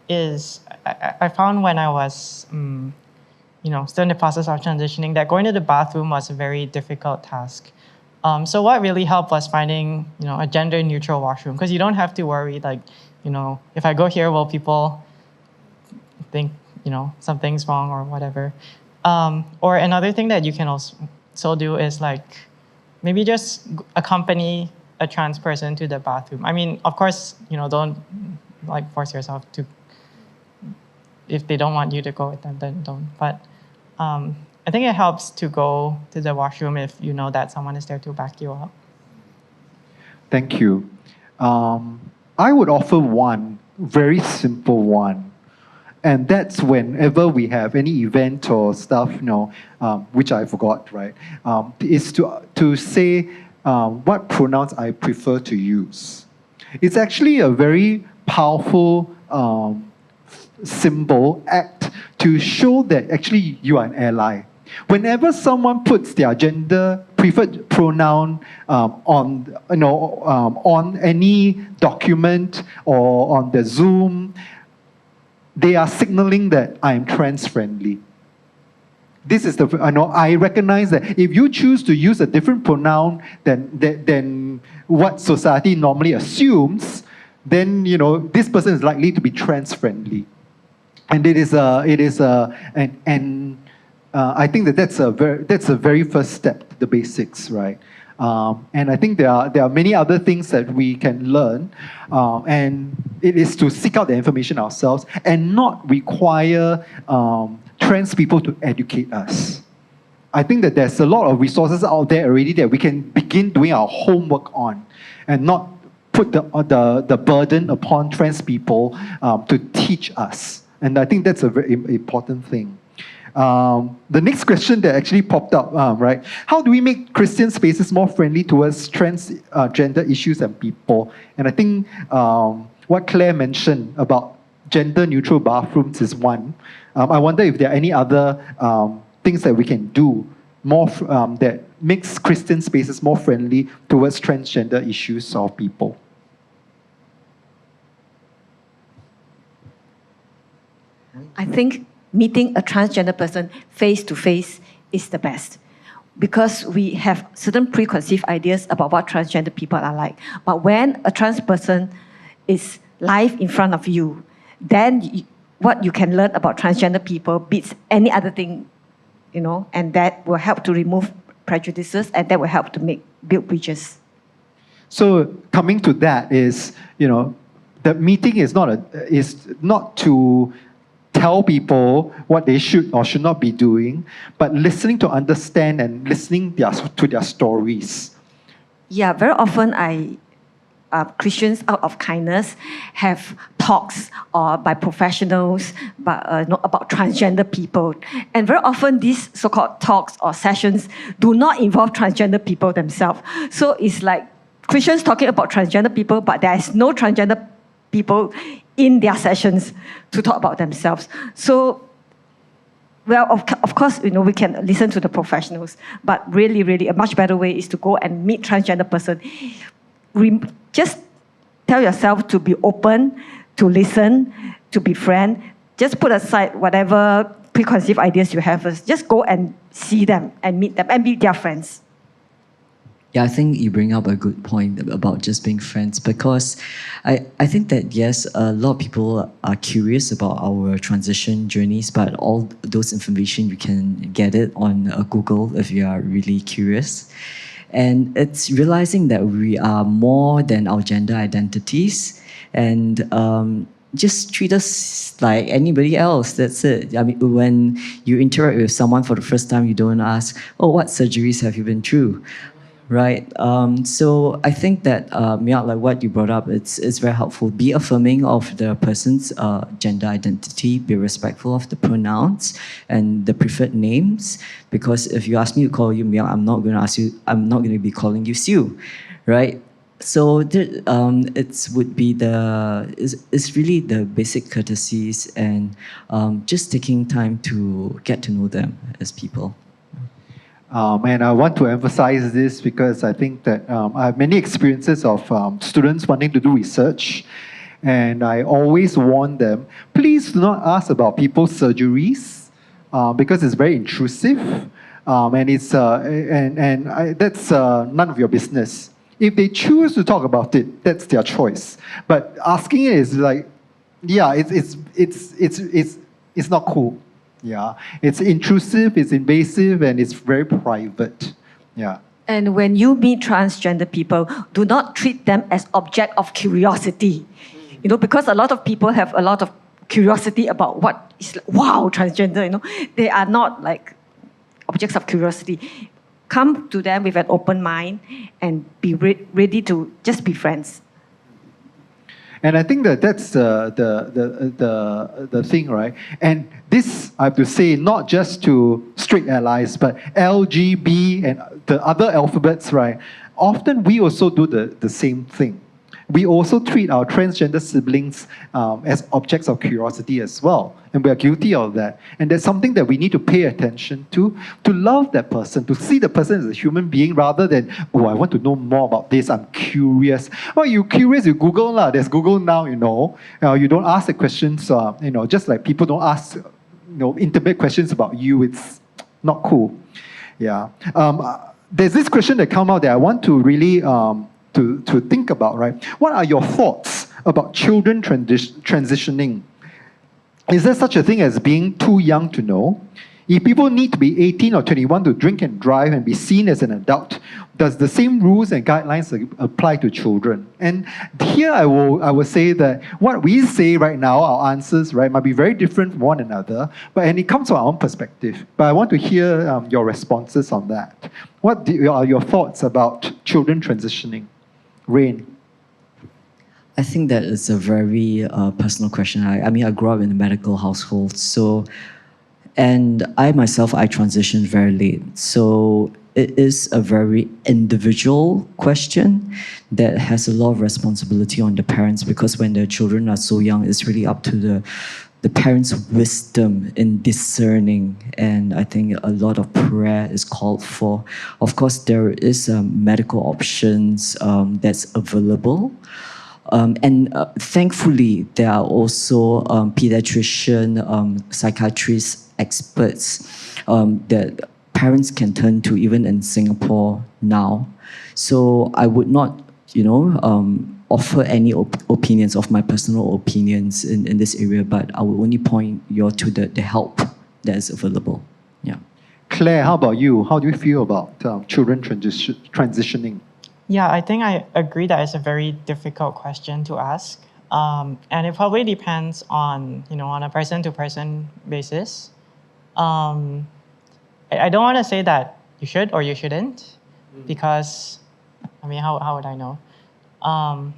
is I found when I was still in the process of transitioning that going to the bathroom was a very difficult task. So what really helped was finding a gender neutral washroom, because you don't have to worry if I go here, will people think something's wrong or whatever. Or another thing that you can also do is maybe just accompany a trans person to the bathroom. I mean, of course, don't force yourself to. If they don't want you to go with them, then don't. But I think it helps to go to the washroom if you know that someone is there to back you up. Thank you. I would offer one very simple one. And that's whenever we have any event or stuff, which I forgot, right? Is to say what pronouns I prefer to use. It's actually a very powerful symbol, act, to show that actually you are an ally. Whenever someone puts their gender preferred pronoun on any document or on the Zoom, they are signaling that I am trans-friendly. This is I recognize that if you choose to use a different pronoun than what society normally assumes, then this person is likely to be trans-friendly, and I think that's a very first step, the basics, right? And I think there are many other things that we can learn, and it is to seek out the information ourselves and not require trans people to educate us. I think that there's a lot of resources out there already that we can begin doing our homework on, and not put the burden upon trans people to teach us. And I think that's a very important thing. The next question that actually popped up, right? How do we make Christian spaces more friendly towards transgender issues and people? And I think what Claire mentioned about gender-neutral bathrooms is one. I wonder if there are any other things that we can do more that makes Christian spaces more friendly towards transgender issues or people. I think meeting a transgender person face to face is the best, because we have certain preconceived ideas about what transgender people are like. But when a trans person is live in front of you, then what you can learn about transgender people beats any other thing, and that will help to remove prejudices, and that will help to build bridges. So coming to that is, the meeting is not to tell people what they should or should not be doing, but listening to understand and listening to their stories. Yeah, very often Christians, out of kindness, have talks by professionals about transgender people. And very often these so-called talks or sessions do not involve transgender people themselves. So it's like Christians talking about transgender people, but there is no transgender people in their sessions to talk about themselves. So, well, of course, we can listen to the professionals, but really, really, a much better way is to go and meet transgender person. Just tell yourself to be open, to listen, to be friend. Just put aside whatever preconceived ideas you have. Just go and see them and meet them and be their friends. Yeah, I think you bring up a good point about just being friends, because I think that, yes, a lot of people are curious about our transition journeys, but all those information, you can get it on Google if you are really curious. And it's realizing that we are more than our gender identities, and just treat us like anybody else. That's it. I mean, when you interact with someone for the first time, you don't ask, oh, what surgeries have you been through? Right. So I think that, like what you brought up, it's very helpful. Be affirming of the person's gender identity. Be respectful of the pronouns and the preferred names. Because if you ask me to call you Miao, I'm not going to be calling you Sue, right? So it's really the basic courtesies and just taking time to get to know them as people. And I want to emphasize this because I think that I have many experiences of students wanting to do research, and I always warn them, please do not ask about people's surgeries because it's very intrusive, and that's none of your business. If they choose to talk about it, that's their choice. But asking it is like, yeah, it's not cool. Yeah, it's intrusive, it's invasive, and it's very private. Yeah. And when you meet transgender people, do not treat them as object of curiosity. Because a lot of people have a lot of curiosity about what is, wow, transgender, They are not like objects of curiosity. Come to them with an open mind and be ready to just be friends. And I think that's the thing, right? And this, I have to say, not just to straight allies, but LGB and the other alphabets, right? Often we also do the same thing. We also treat our transgender siblings as objects of curiosity as well. And we are guilty of that. And that's something that we need to pay attention to love that person, to see the person as a human being rather than, oh, I want to know more about this, I'm curious. Well, you're curious, you Google lah. There's Google now, you know. You don't ask the questions, just like people don't ask, intimate questions about you. It's not cool. Yeah. There's this question that come out that I want to really to think about, right? What are your thoughts about children transitioning? Is there such a thing as being too young to know? If people need to be 18 or 21 to drink and drive and be seen as an adult, does the same rules and guidelines apply to children? And here I will say that what we say right now, our answers, right, might be very different from one another, and it comes from our own perspective. But I want to hear your responses on that. What are your thoughts about children transitioning? Rain. I think that is a very personal question. I mean, I grew up in a medical household, and I myself, I transitioned very late. So it is a very individual question that has a lot of responsibility on the parents, because when their children are so young, it's really up to the parents' wisdom in discerning. And I think a lot of prayer is called for. Of course, there is medical options that's available. Thankfully, there are also pediatrician, psychiatrist experts that parents can turn to even in Singapore now. So I would not, offer any opinions of my personal opinions in this area, but I will only point you to the help that is available. Yeah. Claire, how about you? How do you feel about children transitioning? Yeah, I think I agree that it's a very difficult question to ask. And it probably depends on, on a person-to-person basis. I don't want to say that you should or you shouldn't, because, how would I know? I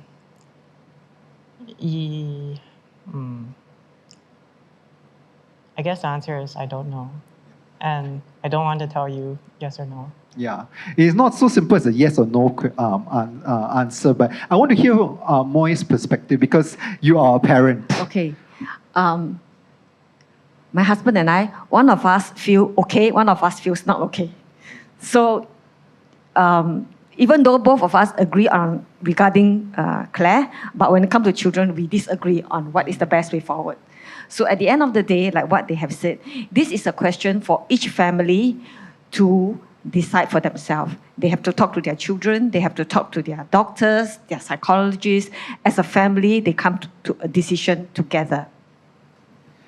guess the answer is I don't know. And I don't want to tell you yes or no. Yeah, it's not so simple as a yes or no answer, but I want to hear Moy's perspective because you are a parent. Okay. My husband and I, one of us feel okay, one of us feels not okay. So even though both of us agree on regarding Claire, but when it comes to children, we disagree on what is the best way forward. So at the end of the day, like what they have said, this is a question for each family to decide for themselves. They have to talk to their children, they have to talk to their doctors, their psychologists. As a family, they come to a decision together.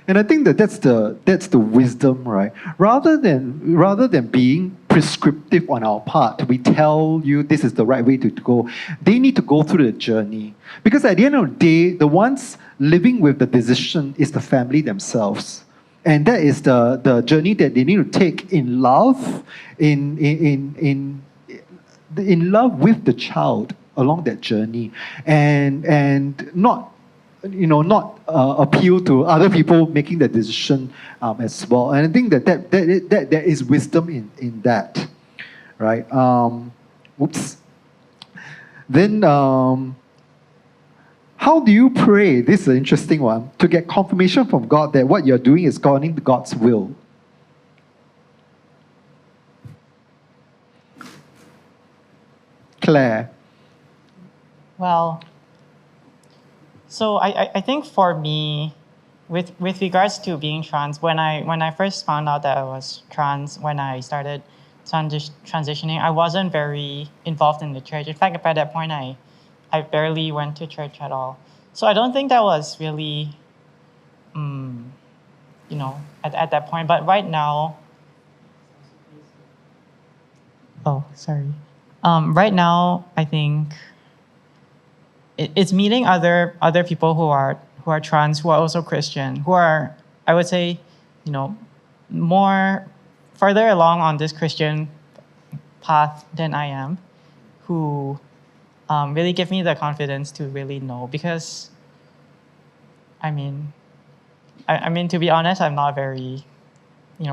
And I think that's the wisdom, right? Rather than being prescriptive on our part, we tell you this is the right way to go. They need to go through the journey. Because at the end of the day, the ones living with the decision is the family themselves. And that is the journey that they need to take in love, in love with the child along that journey, and not appeal to other people making the decision as well. And I think that there is wisdom in that, right? Then, how do you pray? This is an interesting one, to get confirmation from God that what you're doing is according to God's will. Claire. Well, so I think for me, with regards to being trans, when I first found out that I was trans, when I started transitioning, I wasn't very involved in the church. In fact, by that point, I barely went to church at all. So I don't think that was really, at that point. But right now, right now, I think it's meeting other people who are trans, who are also Christian, who are, I would say, more further along on this Christian path than I am, who really give me the confidence to really know. Because, I mean, to be honest, I'm not very,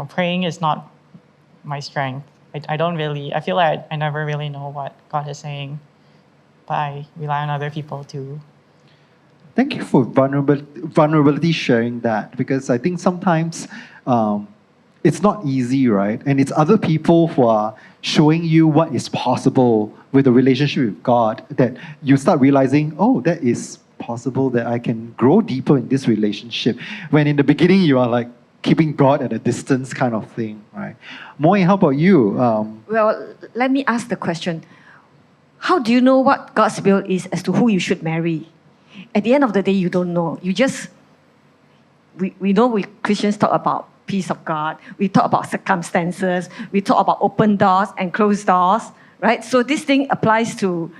praying is not my strength. I don't really, I feel like I never really know what God is saying, but I rely on other people to. Thank you for vulnerability sharing that, because I think sometimes it's not easy, right? And it's other people who are showing you what is possible with a relationship with God that you start realizing, oh, that is possible, that I can grow deeper in this relationship. When in the beginning you are like keeping God at a distance kind of thing, right? Moi, how about you? Well, let me ask the question. How do you know what God's will is as to who you should marry? At the end of the day, you don't know. You just, we know we Christians talk about peace of God. We talk about circumstances. We talk about open doors and closed doors, right? So this thing applies to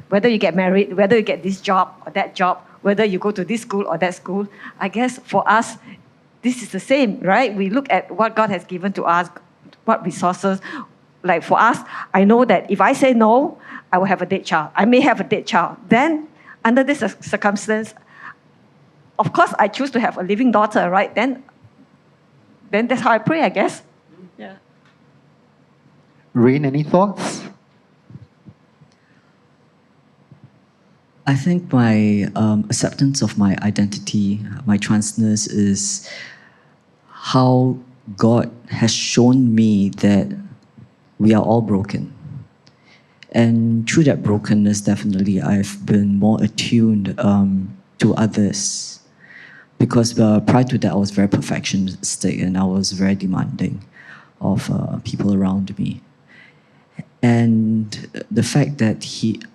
whether you get married, whether you get this job or that job, whether you go to this school or that school. I guess for us, this is the same, right? We look at what God has given to us, what resources. Like for us, I know that if I say no, I will have a dead child. I may have a dead child. Then, under this circumstance, of course, I choose to have a living daughter, right? Then that's how I pray, I guess. Yeah. Rain, any thoughts? I think my acceptance of my identity, my transness, is how God has shown me that we are all broken. And through that brokenness, definitely, I've been more attuned to others. Because prior to that, I was very perfectionistic and I was very demanding of people around me. And the fact that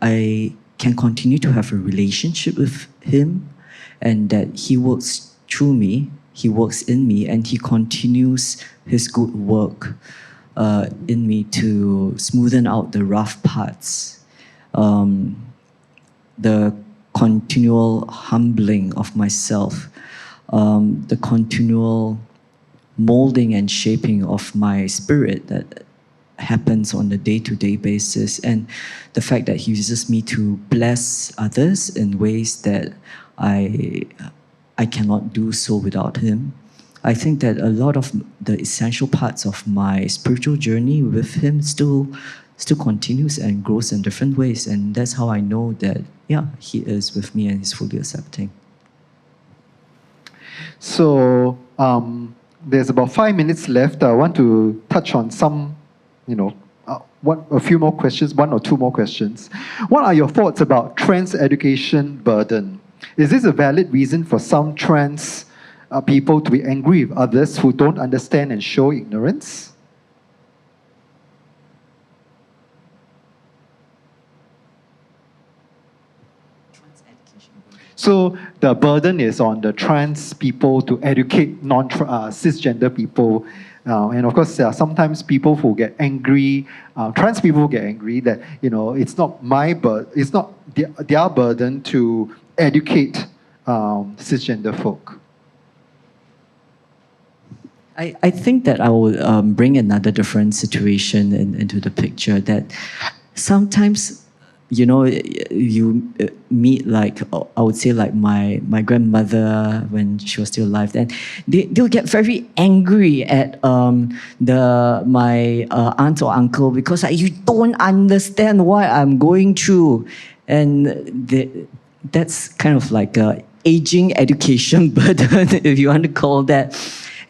I can continue to have a relationship with him, and that he works through me, he works in me, and he continues his good work in me to smoothen out the rough parts. The continual humbling of myself, the continual molding and shaping of my spirit that happens on a day-to-day basis, and the fact that he uses me to bless others in ways that I cannot do so without him. I think that a lot of the essential parts of my spiritual journey with him still continues and grows in different ways, and that's how I know that, yeah, he is with me and he's fully accepting. So there's about 5 minutes left. I want to touch on some, a few more questions, one or two more questions. What are your thoughts about trans education burden? Is this a valid reason for some trans people to be angry with others who don't understand and show ignorance? So the burden is on the trans people to educate cisgender people. And of course, there are sometimes people who get angry, trans people who get angry that, it's not it's not their burden to educate cisgender folk. I think that I will bring another different situation into the picture, that sometimes, you meet, like, I would say, like my grandmother when she was still alive, then they'll get very angry at my aunt or uncle because you don't understand what I'm going through. And that's kind of like a aging education burden, if you want to call that.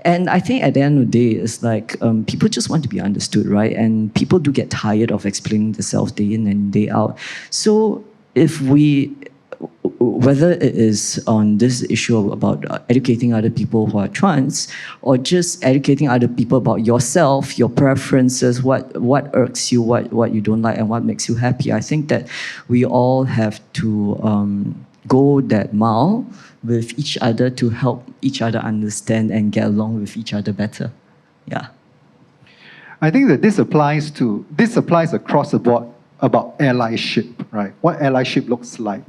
And I think at the end of the day, it's like people just want to be understood, right? And people do get tired of explaining themselves day in and day out. So if whether it is on this issue about educating other people who are trans, or just educating other people about yourself, your preferences, what irks you, what you don't like, and what makes you happy, I think that we all have to go that mile with each other to help each other understand and get along with each other better. Yeah. I think that this applies across the board about allyship, right? What allyship looks like.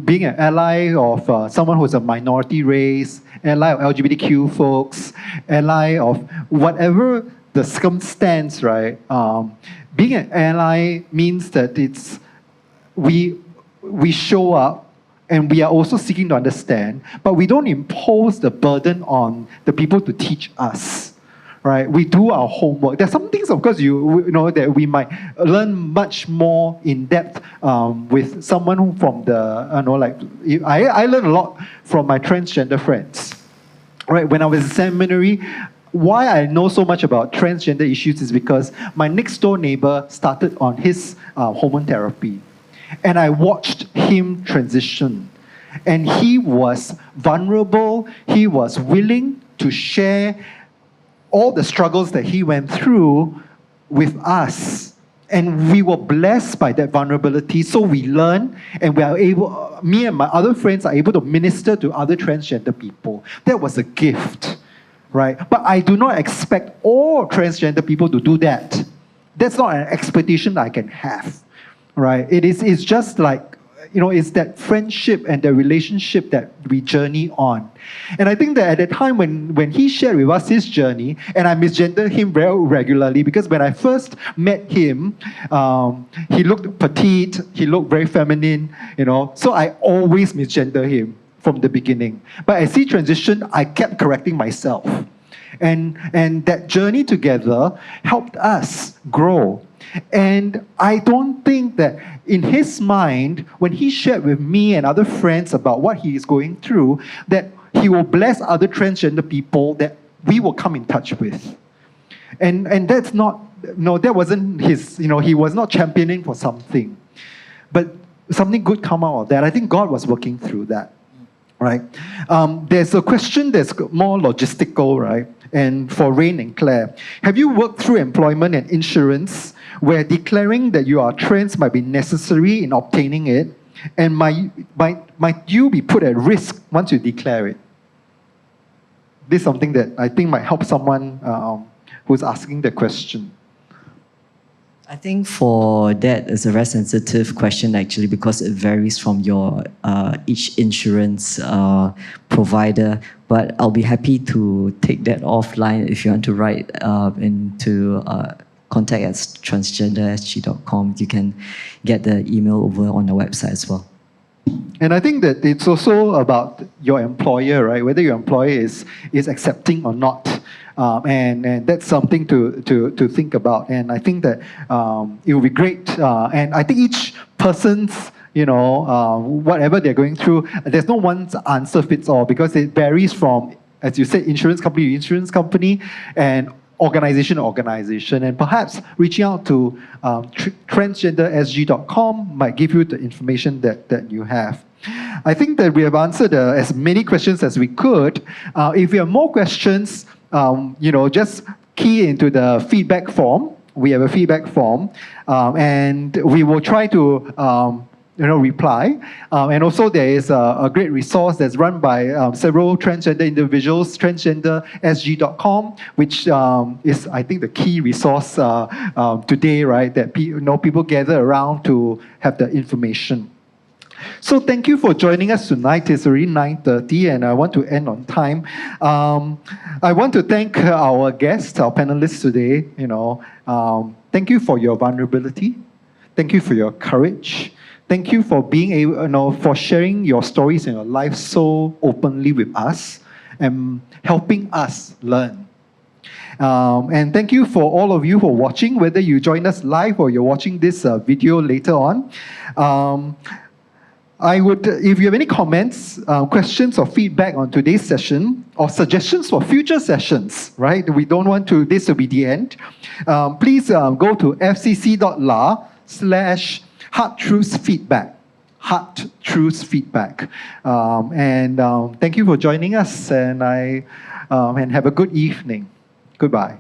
Being an ally of someone who's a minority race, ally of LGBTQ folks, ally of whatever the circumstance, right? Being an ally means that we show up and we are also seeking to understand, but we don't impose the burden on the people to teach us. Right, we do our homework. There's some things, of course, you know that we might learn much more in depth with someone from the, I learned a lot from my transgender friends. Right, when I was in seminary, why I know so much about transgender issues is because my next door neighbor started on his hormone therapy, and I watched him transition, and he was vulnerable. He was willing to share all the struggles that he went through with us. And we were blessed by that vulnerability. So we learn, and we are able, me and my other friends are able to minister to other transgender people. That was a gift, right? But I do not expect all transgender people to do that. That's not an expectation I can have, right? It's just like, it's that friendship and the relationship that we journey on. And I think that at the time when he shared with us his journey, and I misgendered him very regularly, because when I first met him, he looked petite, he looked very feminine, so I always misgendered him from the beginning. But as he transitioned, I kept correcting myself. And that journey together helped us grow. And I don't think that in his mind, when he shared with me and other friends about what he is going through, that he will bless other transgender people that we will come in touch with. And that's not, that wasn't his, he was not championing for something. But something good come out of that. I think God was working through that, right? There's a question that's more logistical, right? And for Rain and Claire, have you worked through employment and insurance where declaring that you are trans might be necessary in obtaining it, and might you be put at risk once you declare it? This is something that I think might help someone who's asking the question. I think for that, it's a very sensitive question actually, because it varies from your each insurance provider. But I'll be happy to take that offline if you want to write into contact at transgendersg.com. You can get the email over on the website as well. And I think that it's also about your employer, right? Whether your employer is accepting or not. And that's something to think about. And I think that it will be great. And I think each person's, whatever they're going through, there's no one answer fits all, because it varies from, as you said, insurance company to insurance company, and organization to organization. And perhaps reaching out to transgendersg.com might give you the information that you have. I think that we have answered as many questions as we could. If you have more questions, just key into the feedback form. We have a feedback form, and we will try to reply. And also there is a great resource that's run by several transgender individuals, transgendersg.com, which is, I think, the key resource today, right, that people gather around to have the information. So thank you for joining us tonight. It's already 9:30, and I want to end on time. I want to thank our guests, our panelists today. Thank you for your vulnerability. Thank you for your courage. Thank you for being able, for sharing your stories in your life so openly with us and helping us learn. And thank you for all of you for watching, whether you joined us live or you're watching this video later on. If you have any comments, questions, or feedback on today's session, or suggestions for future sessions, right? We don't want this to be the end. Please go to fcc.la/hearttruthsfeedback. Hearttruthsfeedback. And thank you for joining us, and have a good evening. Goodbye.